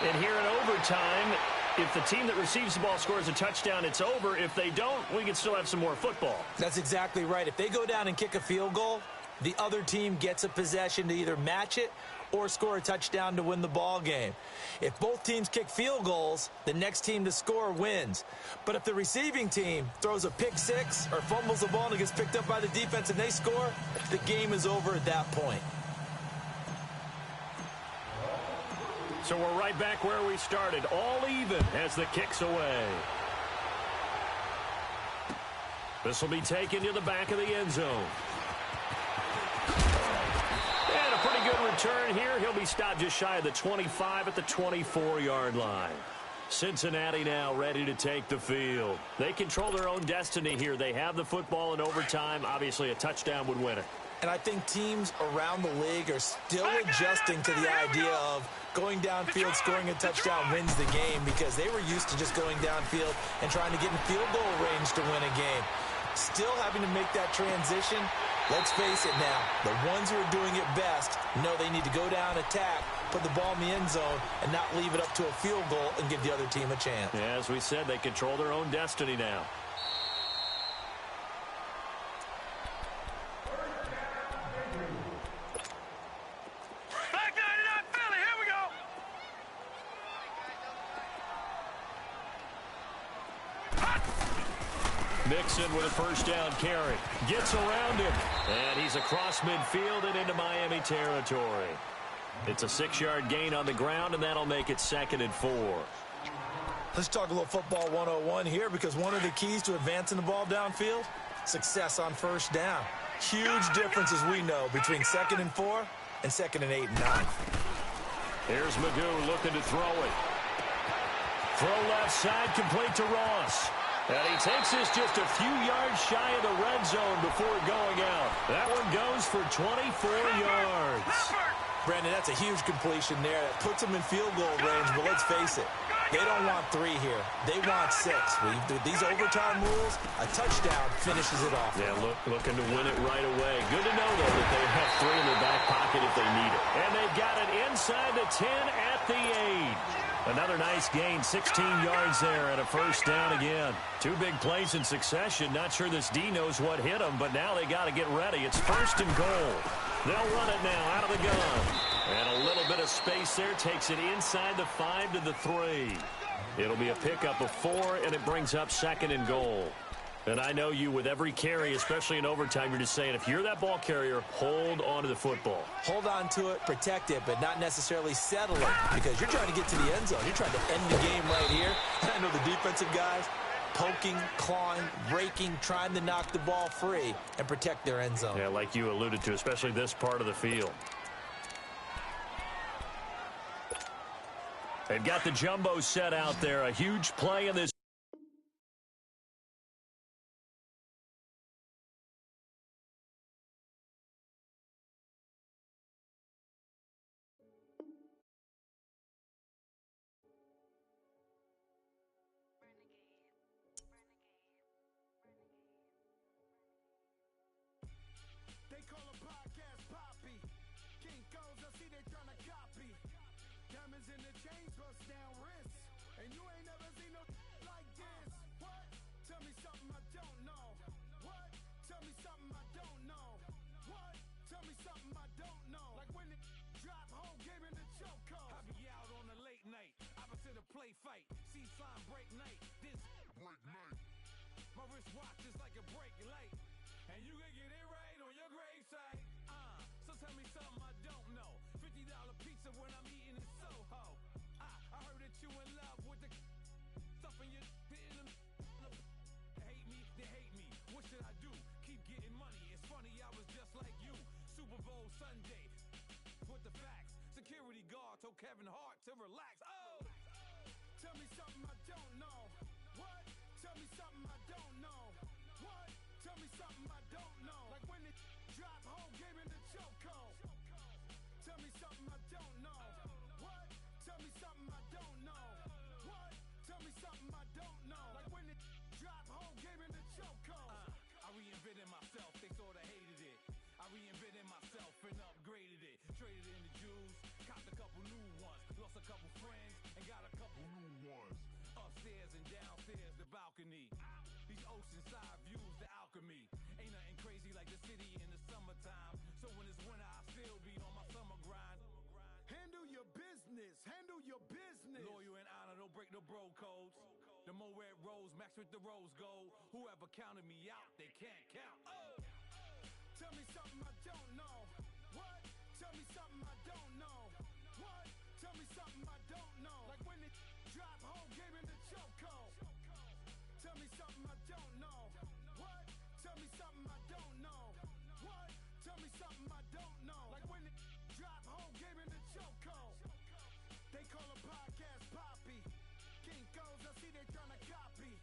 And here in overtime, if the team that receives the ball scores a touchdown, it's over. If they don't, we can still have some more football. That's exactly right. If they go down and kick a field goal, the other team gets a possession to either match it or score a touchdown to win the ball game. If both teams kick field goals, the next team to score wins. But if the receiving team throws a pick 6 or fumbles the ball and it gets picked up by the defense and they score, the game is over at that point. So we're right back where we started, all even as the kick's away. This will be taken to the back of the end zone. And a pretty good return here. He'll be stopped just shy of the 25 at the 24-yard line. Cincinnati now ready to take the field. They control their own destiny here. They have the football in overtime. Obviously, a touchdown would win it. And I think teams around the league are still adjusting to the idea of going downfield, scoring a touchdown wins the game, because they were used to just going downfield and trying to get in field goal range to win a game. Still having to make that transition. Let's face it now, the ones who are doing it best know they need to go down, attack, put the ball in the end zone, and not leave it up to a field goal and give the other team a chance. Yeah, as we said, they control their own destiny now. Mixon with a first down carry. Gets around him. And he's across midfield and into Miami territory. It's a 6-yard gain on the ground, and that'll make it 2nd and 4. Let's talk a little football 101 here, because one of the keys to advancing the ball downfield, success on first down. Huge difference, as we know, between 2nd and 4 and 2nd and 8 and 9. Here's Magoo looking to throw it. Throw left side, complete to Ross. And he takes this just a few yards shy of the red zone before going out. That one goes for 24 yards. Brandon, that's a huge completion there. That puts them in field goal range, but let's face it, they don't want 3 here. They want 6. With these overtime rules, a touchdown finishes it off. Yeah, looking to win it right away. Good to know, though, that they have 3 in their back pocket if they need it. And they've got it inside the 10 at the 8. Another nice gain, 16 yards there, and a first down again. 2 big plays in succession. Not sure this D knows what hit them, but now they got to get ready. It's 1st and goal. They'll run it now out of the gun. And a little bit of space there takes it inside the 5 to the 3. It'll be a pickup of 4, and it brings up 2nd and goal. And I know you, with every carry, especially in overtime, you're just saying, if you're that ball carrier, hold on to the football. Hold on to it, protect it, but not necessarily settle it, because you're trying to get to the end zone. You're trying to end the game right here. And I know the defensive guys poking, clawing, raking, trying to knock the ball free and protect their end zone. Yeah, like you alluded to, especially this part of the field. They've got the jumbo set out there. A huge play in this. My wristwatch is like a brake light, and you can get it right on your gravesite. So tell me something I don't know. $50 pizza when I'm eating in Soho. I heard that you in love with the stuff in your hitting them. They hate me. What should I do? Keep getting money. It's funny, I was just like you. Super Bowl Sunday. With the facts. Security guard told Kevin Hart to relax. Oh! Tell me something I don't know. What? Tell me something I don't know. What? Tell me something I don't know. Like when it drop home, gave me the chokehold. Tell me something I don't know. What? Tell me something I don't know. What? Tell me something I don't know. Like when it drop home, gave me the chokehold. I reinvented myself, they sorta hated it. I reinvented myself and upgraded it. Traded in the Jews, copped a couple new ones. Lost a couple friends and got a couple new ones. Upstairs and downstairs, the balcony. These oceanside views, the alchemy. Ain't nothing crazy like the city in the summertime. So when it's winter, I still be on my summer grind. Handle your business, handle your business. Loyal and honor, don't break the bro codes. The more red rose, max with the rose gold. Whoever counted me out, they can't count. Oh! Tell me something I don't know. What? Tell me something I don't know. What? Tell me something I don't know. Like when it drop home, gave me the chokehold. Tell me something I don't know. What? Tell me something I don't know. What? Tell me something I don't know. Like when it drop home, gave me the chokehold. They call a podcast Poppy. Kinkos, I see they tryna copy.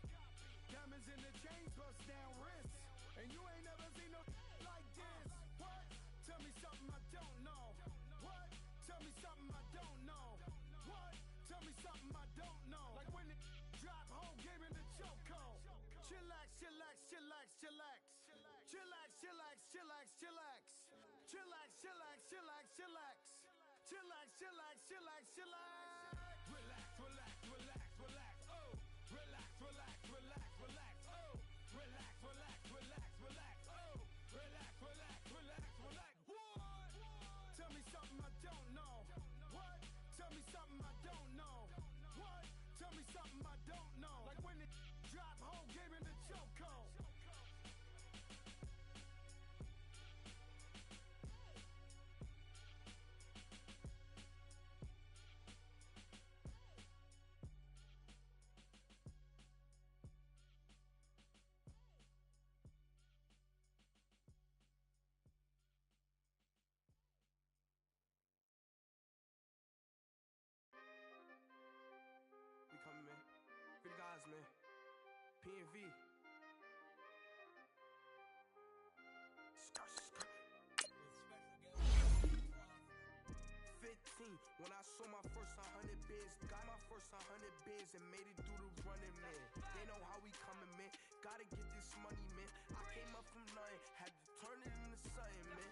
Diamonds in the chains, bust down wrists. And you ain't never seen no like this. What? Tell me something I don't know. What? Tell me something I don't know. What? Tell me something I don't know. Like when it drop home, gave me the chokehold. Chillax, chillax, chillax, chillax. Chillax, chillax, chillax, chillax. Chillax, chillax, chillax, chillax. Chillax, chillax, chillax, chillax. Relax, relax, relax, relax. Oh, relax, relax, relax, relax. Oh, relax, relax, relax, relax. Oh, relax, relax, relax, relax. What? Tell me something I don't know. What? Tell me something I don't know. What? Tell me something I don't know. Like when it drop home, gave me the chokehold. We coming, man. For the guys, man. P&V. Skirt, skirt. 15, when I saw my first 100 bids, got my first 100 bids and made it through the running, man. They know how we coming, man. Gotta get this money, man. I came up from nothing, had to turn it into something, man.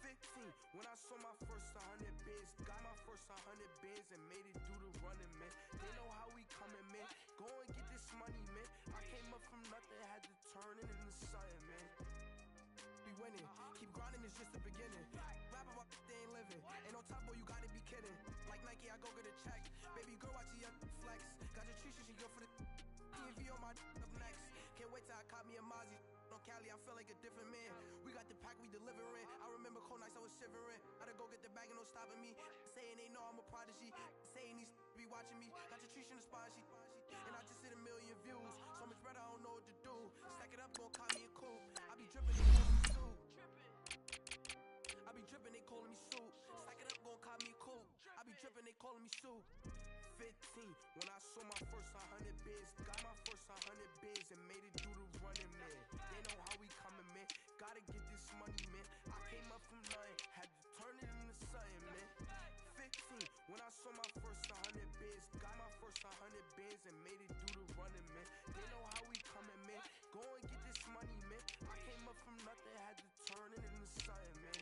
15, when I saw my first 100 bids, got my first 100 bids and made it through the running, man. They know how we coming, man. Go and get this money, man. I came up from nothing, had to turn it into something, man. Be winning, keep grinding, it's just the beginning. Rap about they ain't living. Ain't no top boy, you gotta be kidding. Like Nike, I go get a check. Baby girl, watch your flex. Got your tree, she go for the P&V on my up next. Can't wait till I caught me a Mozzie. On Cali, I feel like a different man. We got the pack, we delivering. I remember cold nights I was shivering. Gotta go get the bag and no stopping me. Saying they know I'm a prodigy. Saying these be watching me. Got your tree in the spot, she. And I just hit 1 million views. So much better, I don't know what to do. Stack it up, gon' call me a coupe. I be dripping, they calling me soup. I be dripping, they calling me soup. Stack it up, gon' call me a coupe. I be dripping, they calling me soup. 15, when I saw my first 100 bids, got my first 100 bids and made it through the running, man. They know how we coming, man. Gotta get this money, man. I came up from nothing, had to turn it into something, man. 15, when I saw my first 100 bids, got my first 100 bids and made it through the running, man. They know how we coming, man. Go and get this money, man. I came up from nothing, had to turn it into something, man.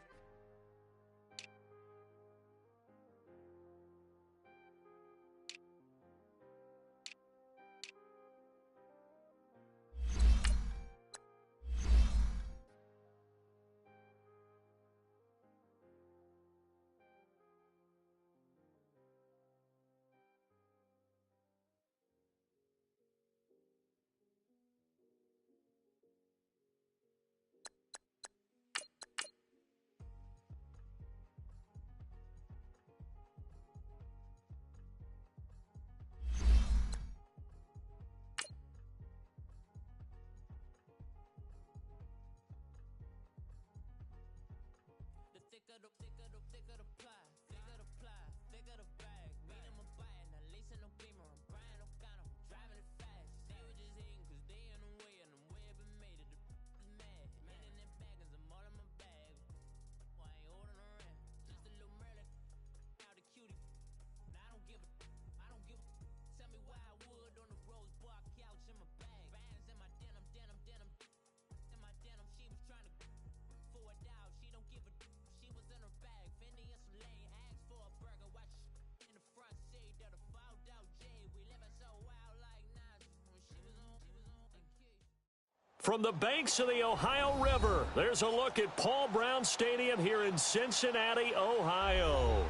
From the banks of the Ohio River, there's a look at Paul Brown Stadium here in Cincinnati, Ohio.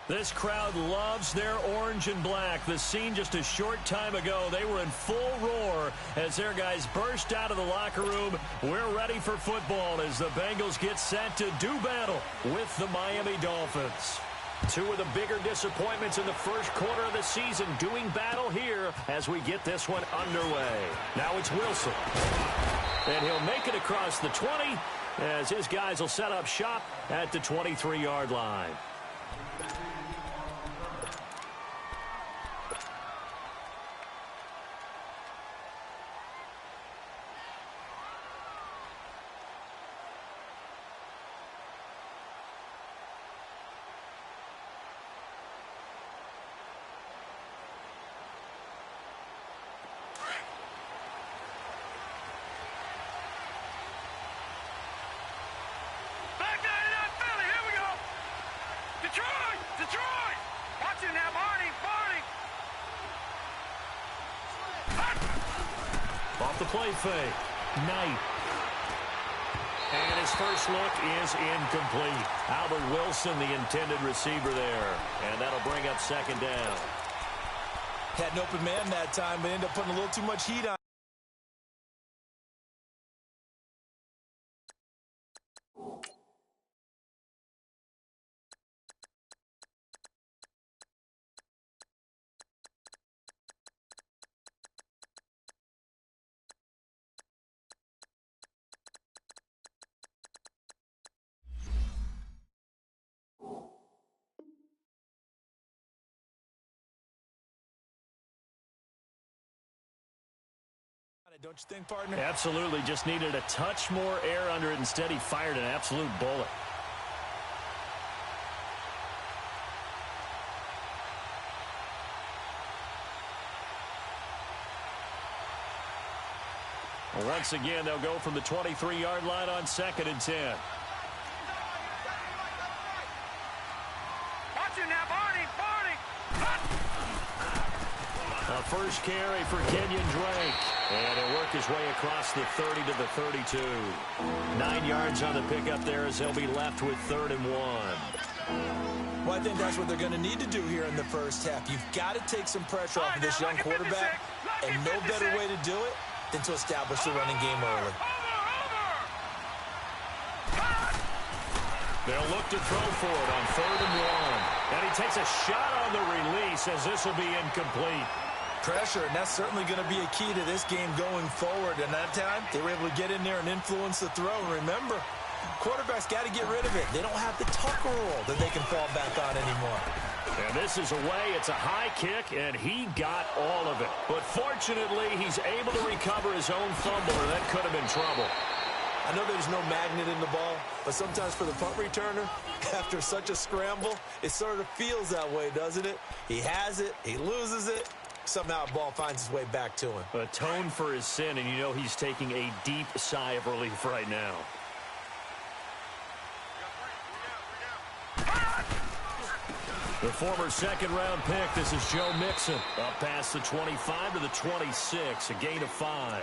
This crowd loves their orange and black. The scene just a short time ago, they were in full roar as their guys burst out of the locker room. We're ready for football as the Bengals get set to do battle with the Miami Dolphins. Two of the bigger disappointments in the first quarter of the season doing battle here as we get this one underway. Now it's Wilson. And he'll make it across the 20 as his guys will set up shop at the 23-yard line. Detroit! Watch it now, Barney! Off the play fake. Knight. And his first look is incomplete. Albert Wilson, the intended receiver there. And that'll bring up second down. Had an open man that time, but ended up putting a little too much heat on. Don't you think, partner? Absolutely. Just needed a touch more air under it. Instead, he fired an absolute bullet. Once again, they'll go from the 23-yard line on 2nd and 10. Watch it now, Barney! A first carry for Kenyon Drake. And he'll work his way across the 30 to the 32. 9 yards on the pickup there as they'll be left with 3rd and 1. Well, I think that's what they're going to need to do here in the first half. You've got to take some pressure off of this young quarterback, and no better way to do it than to establish the running game early. They'll look to throw for it on 3rd and 1. And he takes a shot on the release as this will be incomplete. Pressure, and that's certainly going to be a key to this game going forward. And that time, they were able to get in there and influence the throw. And remember, quarterbacks got to get rid of it. They don't have the Tucker rule that they can fall back on anymore. And this is away. It's a high kick, and he got all of it. But fortunately, he's able to recover his own fumble, or that could have been trouble. I know there's no magnet in the ball, but sometimes for the punt returner, after such a scramble, it sort of feels that way, doesn't it? He has it, he loses it. Somehow the ball finds its way back to him. Atone for his sin, and you know he's taking a deep sigh of relief right now. The former second-round pick, this is Joe Mixon. Up past the 25 to the 26, a gain of 5.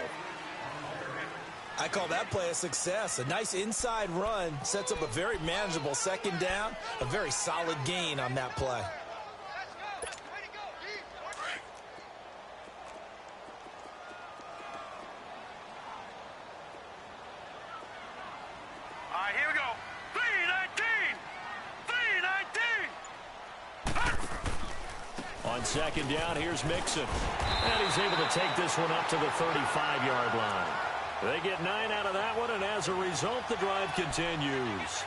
I call that play a success. A nice inside run sets up a very manageable second down, a very solid gain on that play. Here we go. 3-19! On second down, here's Mixon. And he's able to take this one up to the 35-yard line. They get 9 out of that one, and as a result, the drive continues.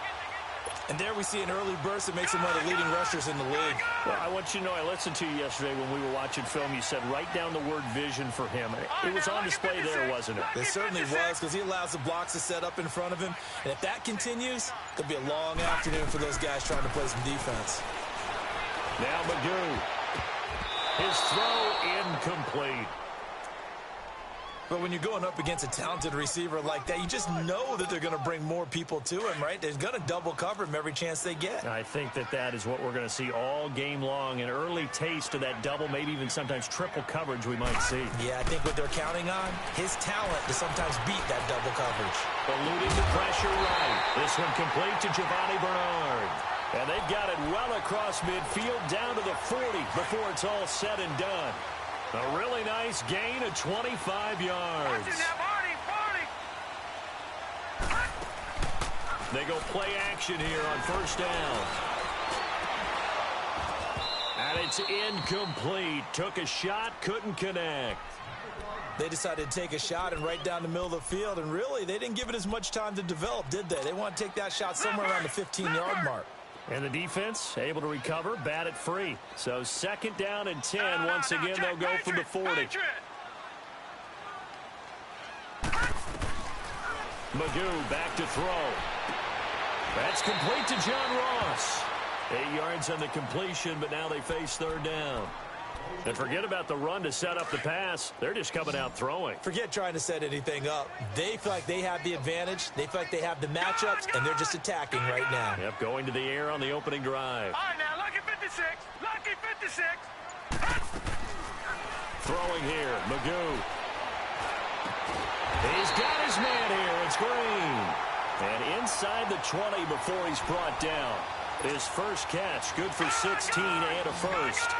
And there we see an early burst that makes him one of the leading rushers in the league. Well, I want you to know, I listened to you yesterday when we were watching film. You said write down the word vision for him. It was on display there, wasn't it? It certainly was, because he allows the blocks to set up in front of him. And if that continues, it'll be a long afternoon for those guys trying to play some defense. Now Magoo. His throw incomplete. But when you're going up against a talented receiver like that, you just know that they're going to bring more people to him, right? They're going to double cover him every chance they get. I think that is what we're going to see all game long. An early taste of that double, maybe even sometimes triple coverage we might see. Yeah, I think what they're counting on, his talent to sometimes beat that double coverage. Eluding the pressure right. This one complete to Giovanni Bernard. And they've got it well across midfield down to the 40 before it's all said and done. A really nice gain of 25 yards. They go play action here on first down. And it's incomplete. Took a shot, couldn't connect. They decided to take a shot and right down the middle of the field, and really, they didn't give it as much time to develop, did they? They want to take that shot somewhere around the 15-yard mark. And the defense able to recover, bat it free. So second down and 10. Once again, they'll go from the 40. Magoo back to throw. That's complete to John Ross. 8 yards on the completion, but now they face third down. And forget about the run to set up the pass. They're just coming out throwing. Forget trying to set anything up. They feel like they have the advantage. They feel like they have the matchups, and they're just attacking right now. Yep, going to the air on the opening drive. All right, now, lucky 56. Lucky 56. Throwing here, Magoo. He's got his man here. It's Green. And inside the 20 before he's brought down. His first catch, good for 16 and a first.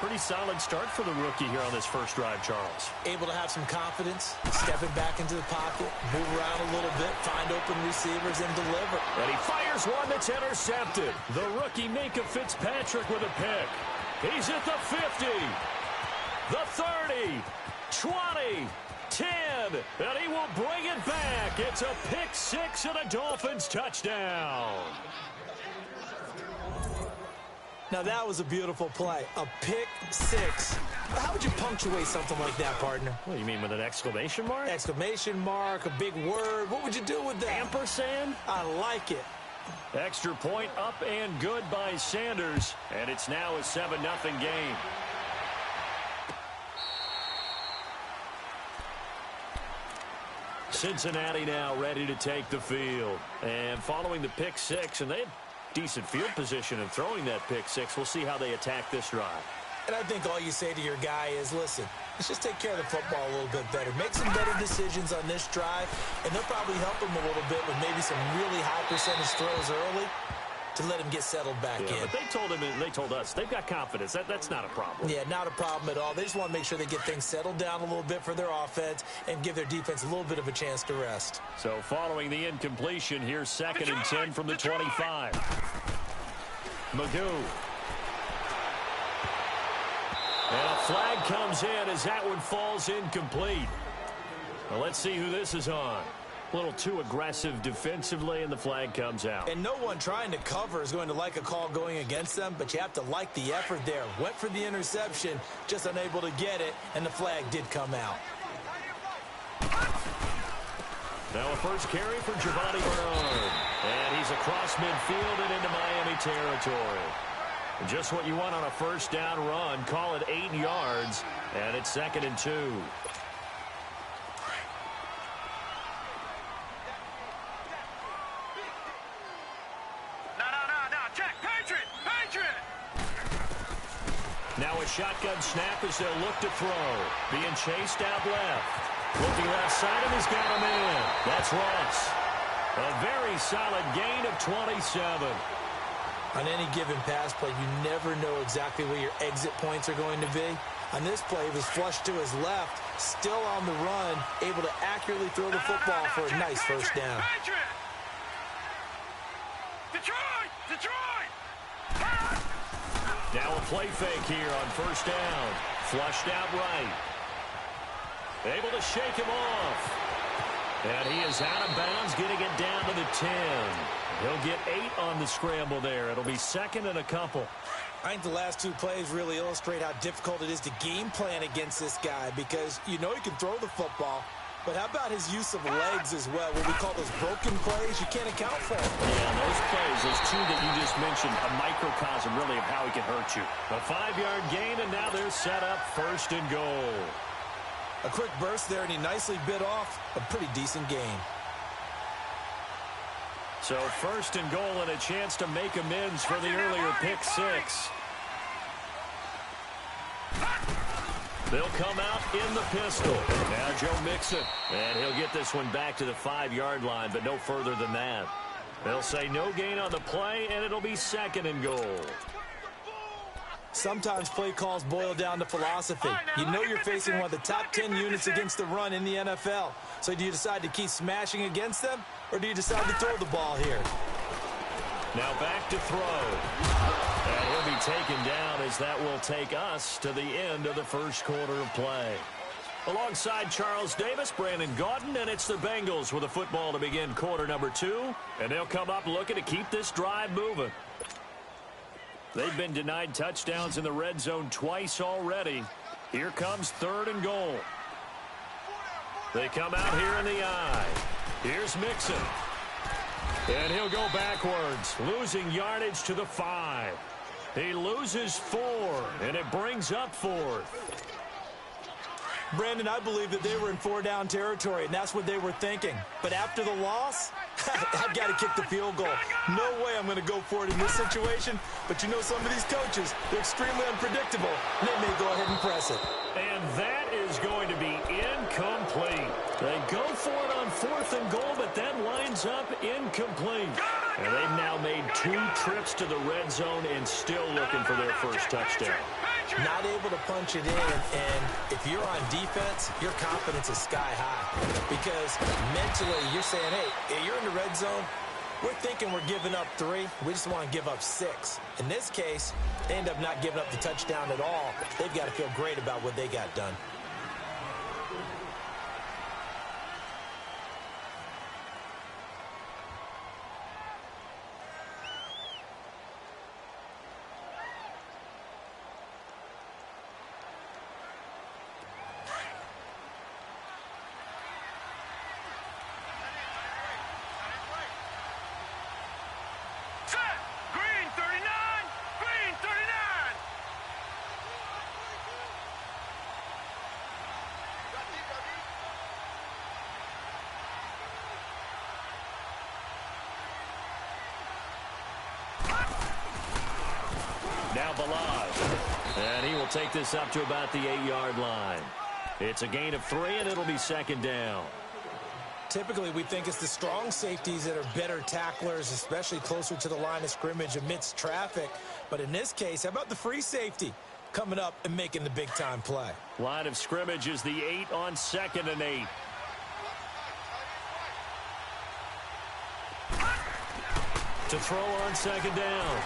Pretty solid start for the rookie here on this first drive, Charles. Able to have some confidence, stepping back into the pocket, move around a little bit, find open receivers, and deliver. And he fires one that's intercepted. The rookie Minka Fitzpatrick with a pick. He's at the 50, the 30, 20, 10, and he will bring it back. It's a pick six and a Dolphins touchdown. Now, that was a beautiful play. A pick six. How would you punctuate something like that, partner? What do you mean, with an exclamation mark? Exclamation mark, a big word. What would you do with that? Ampersand? I like it. Extra point up and good by Sanders. And it's now a 7-0 game. Cincinnati now ready to take the field. And following the pick six, and they had decent field position in throwing that pick six. We'll see how they attack this drive. And I think all you say to your guy is, listen, let's just take care of the football a little bit better. Make some better decisions on this drive, and they'll probably help him a little bit with maybe some really high percentage throws early to let him get settled back in. But they told him, and they told us, they've got confidence. That's not a problem. Yeah, not a problem at all. They just want to make sure they get things settled down a little bit for their offense and give their defense a little bit of a chance to rest. So following the incompletion, here's second and 10 from the 25. Magoo. And a flag comes in as that one falls incomplete. Well, let's see who this is on. A little too aggressive defensively, and the flag comes out. And no one trying to cover is going to like a call going against them, but you have to like the effort there. Went for the interception, just unable to get it, and the flag did come out. Now a first carry for Giovanni Bernard. And he's across midfield and into Miami territory. Just what you want on a first down run. Call it 8 yards, and it's second and 2. Now a shotgun snap as they'll look to throw. Being chased out left. Looking left side, and he's got him in. That's Ross. A very solid gain of 27. On any given pass play, you never know exactly where your exit points are going to be. On this play, he was flushed to his left, still on the run, able to accurately throw the football for a nice first down. Now a play fake here on first down. Flushed out right. Able to shake him off. And he is out of bounds, getting it down to the 10. He'll get 8 on the scramble there. It'll be second and a couple. I think the last two plays really illustrate how difficult it is to game plan against this guy because you know he can throw the football, but how about his use of legs as well? What we call those broken plays, you can't account for them. Yeah, those plays, those two that you just mentioned, a microcosm really of how he can hurt you. A 5-yard gain, and now they're set up first and goal. A quick burst there, and he nicely bit off a pretty decent gain. So first and goal and a chance to make amends for the earlier pick six. They'll come out in the pistol. Now Joe Mixon. And he'll get this one back to the 5-yard line, but no further than that. They'll say no gain on the play, and it'll be second and goal. Sometimes play calls boil down to philosophy. You know you're facing one of the top 10 units against the run in the NFL. So do you decide to keep smashing against them, or do you decide to throw the ball here? Now back to throw. And he'll be taken down as that will take us to the end of the first quarter of play. Alongside Charles Davis, Brandon Gaudin, and it's the Bengals with the football to begin quarter number 2. And they'll come up looking to keep this drive moving. They've been denied touchdowns in the red zone twice already. Here comes third and goal. They come out here in the I. Here's Mixon. And he'll go backwards, losing yardage to the 5. He loses 4, and it brings up 4th. Brandon, I believe that they were in 4-down territory, and that's what they were thinking. But after the loss, I've got to kick the field goal. No way I'm going to go for it in this situation. But you know some of these coaches, they're extremely unpredictable, and they may go ahead and press it. And that is going to be incomplete. They go for it on 4th and goal, but that winds up incomplete. And they've now made 2 trips to the red zone and still looking for their first touchdown. Not able to punch it in, and if you're on defense, your confidence is sky high. Because mentally, you're saying, hey, you're in the red zone. We're thinking we're giving up 3. We just want to give up 6. In this case, they end up not giving up the touchdown at all. They've got to feel great about what they got done. Green 39! Green 39! Now Balaj. And he will take this up to about the 8-yard line. It's a gain of 3, and it'll be second down. Typically, we think it's the strong safeties that are better tacklers, especially closer to the line of scrimmage amidst traffic. But in this case, how about the free safety coming up and making the big-time play? Line of scrimmage is the 8 on 2nd and 8. To throw on second down.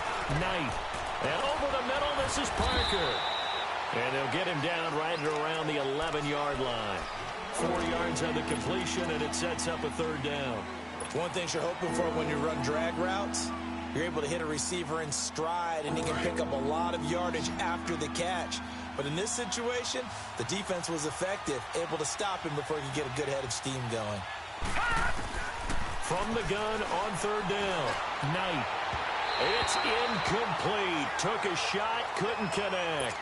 Knight. And over the middle, this is Parker. And they'll get him down right around the 11-yard line. 4 yards on the completion, and it sets up a third down. One thing you're hoping for when you run drag routes, you're able to hit a receiver in stride, and he can pick up a lot of yardage after the catch. But in this situation, the defense was effective, able to stop him before he could get a good head of steam going. From the gun on third down. Knight. It's incomplete. Took a shot, couldn't connect.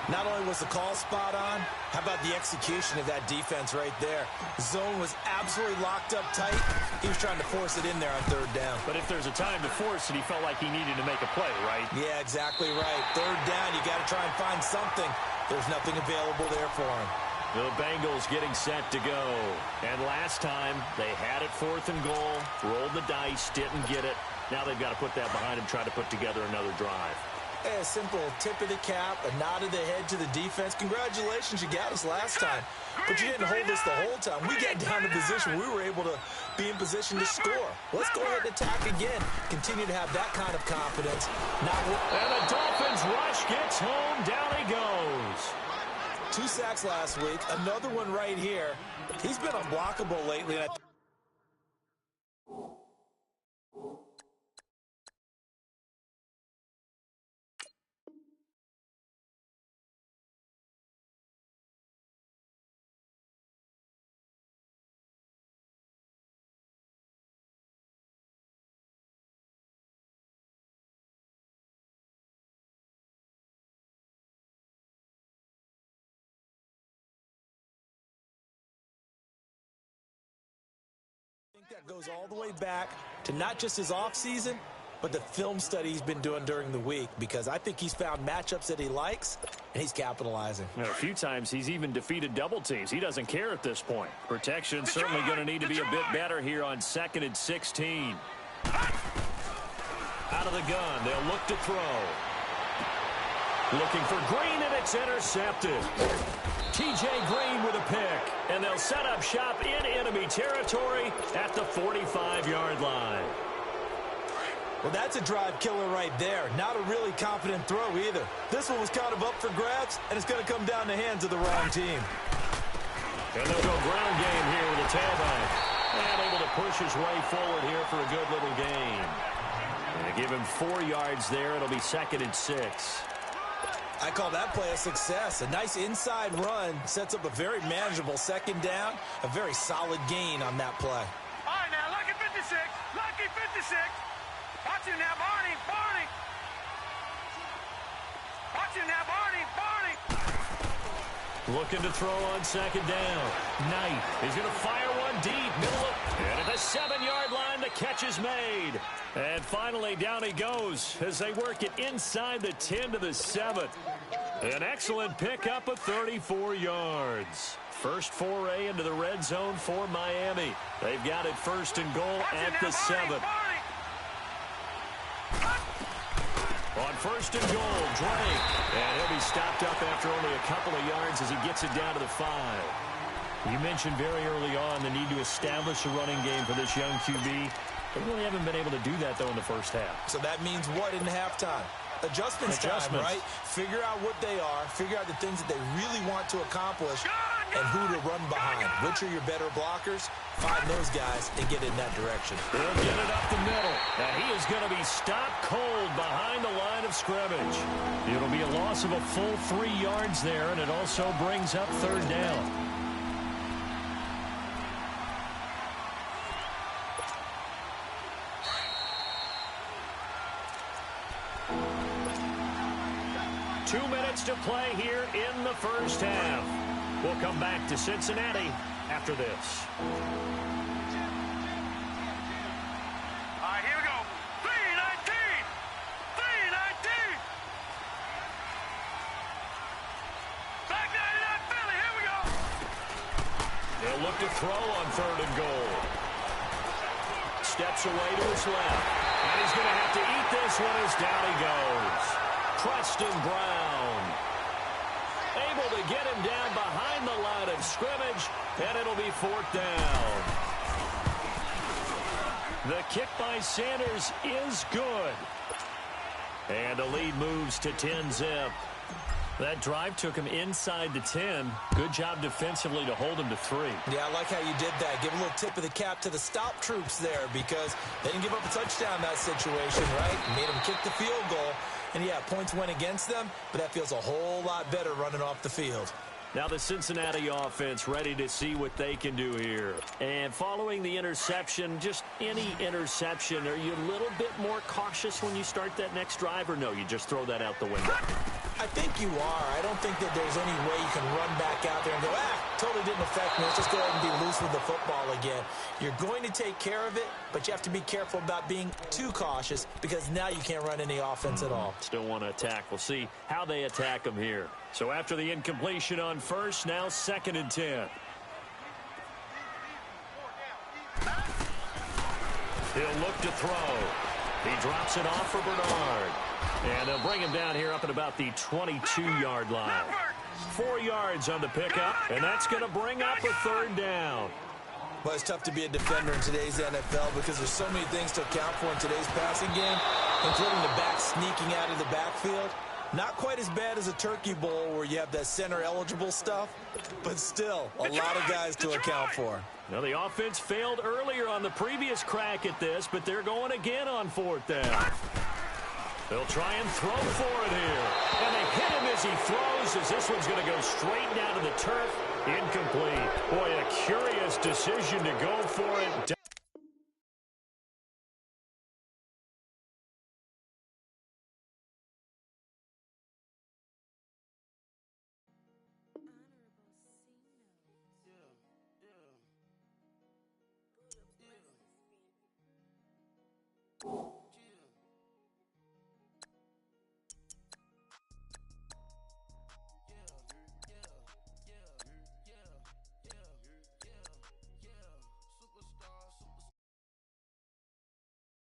Not only was the call spot on, how about the execution of that defense right there? The zone was absolutely locked up tight. He was trying to force it in there on third down. But if there's a time to force it, he felt like he needed to make a play, right? Yeah, exactly right. Third down, you got to try and find something. There's nothing available there for him. The Bengals getting set to go. And last time, they had it 4th and goal, rolled the dice, didn't get it. Now they've got to put that behind them, try to put together another drive. A simple tip of the cap, a nod of the head to the defense. Congratulations, you got us last time. But you didn't hold us the whole time. We got down to position. We were able to be in position to score. Let's go ahead and attack again. Continue to have that kind of confidence. And the Dolphins rush gets home. Down he goes. 2 sacks last week. Another one right here. He's been unblockable lately. And That goes all the way back to not just his offseason, but the film study he's been doing during the week, because I think he's found matchups that he likes, and he's capitalizing. A few times he's even defeated double teams. He doesn't care at this point. Protection certainly going to need to be a bit better here on 2nd and 16. Out of the gun, they'll look to throw. Looking for Green, and it's intercepted. T.J. Green with a pick, and they'll set up shop in enemy territory at the 45-yard line. Well, that's a drive killer right there. Not a really confident throw either. This one was kind of up for grabs, and it's going to come down the hands of the wrong team. And they'll go ground game here with a tailback. And able to push his way forward here for a good little gain. And they give him 4 yards there. It'll be 2nd and 6. I call that play a success. A nice inside run sets up a very manageable 2nd down. A very solid gain on that play. All right, now, lucky 56. Lucky 56. Watch him now, Barney. Barney. Watch him now, Barney. Barney. Looking to throw on 2nd down. Knight is going to fire one deep. Middle of, and at the 7-yard line, the catch is made. And finally, down he goes as they work it inside the 10 to the 7. An excellent pickup of 34 yards. First foray into the red zone for Miami. They've got it 1st and goal at the 7. On 1st and goal, Drake. And he'll be stopped up after only a couple of yards as he gets it down to the 5. You mentioned very early on the need to establish a running game for this young QB. They really haven't been able to do that, though, in the first half. So that means what in halftime? Adjustments time, right? Figure out what they are, figure out the things that they really want to accomplish, and who to run behind. Which are your better blockers? Find those guys and get in that direction. He'll get it up the middle, and he is going to be stopped cold behind the line of scrimmage. It'll be a loss of a full 3 yards there, and it also brings up 3rd down. To play here in the first half. We'll come back to Cincinnati after this. All right, here we go. 3-19. 3-19. Back 99 Philly. Here we go. They'll look to throw on 3rd and goal. Steps away to his left. And he's going to have to eat this one as down he goes. Preston Brown able to get him down behind the line of scrimmage, and it'll be 4th down. The kick by Sanders is good. And the lead moves to 10-zip. That drive took him inside the 10. Good job defensively to hold him to 3. Yeah, I like how you did that. Give a little tip of the cap to the stop troops there, because they didn't give up a touchdown in that situation, right? Made them kick the field goal. And, yeah, points went against them, but that feels a whole lot better running off the field. Now the Cincinnati offense ready to see what they can do here. And following the interception, just any interception, are you a little bit more cautious when you start that next drive, or no, you just throw that out the window? I think you are. I don't think that there's any way you can run back out there and go, totally didn't affect me. Let's just go ahead and be loose with the football again. You're going to take care of it, but you have to be careful about being too cautious, because now you can't run any offense at all. Still want to attack. We'll see how they attack them here. So after the incompletion on 1st, now 2nd and 10. He'll look to throw. He drops it off for Bernard. And they'll bring him down here up at about the 22-yard line. 4 yards on the pickup, and that's going to bring up a 3rd down. Well, it's tough to be a defender in today's NFL because there's so many things to account for in today's passing game, including the back sneaking out of the backfield. Not quite as bad as a turkey bowl where you have that center-eligible stuff, but still a lot of guys to account for. Now, the offense failed earlier on the previous crack at this, but they're going again on 4th down. They'll try and throw for it here. And they hit him as he throws, as this one's going to go straight down to the turf. Incomplete. Boy, a curious decision to go for it.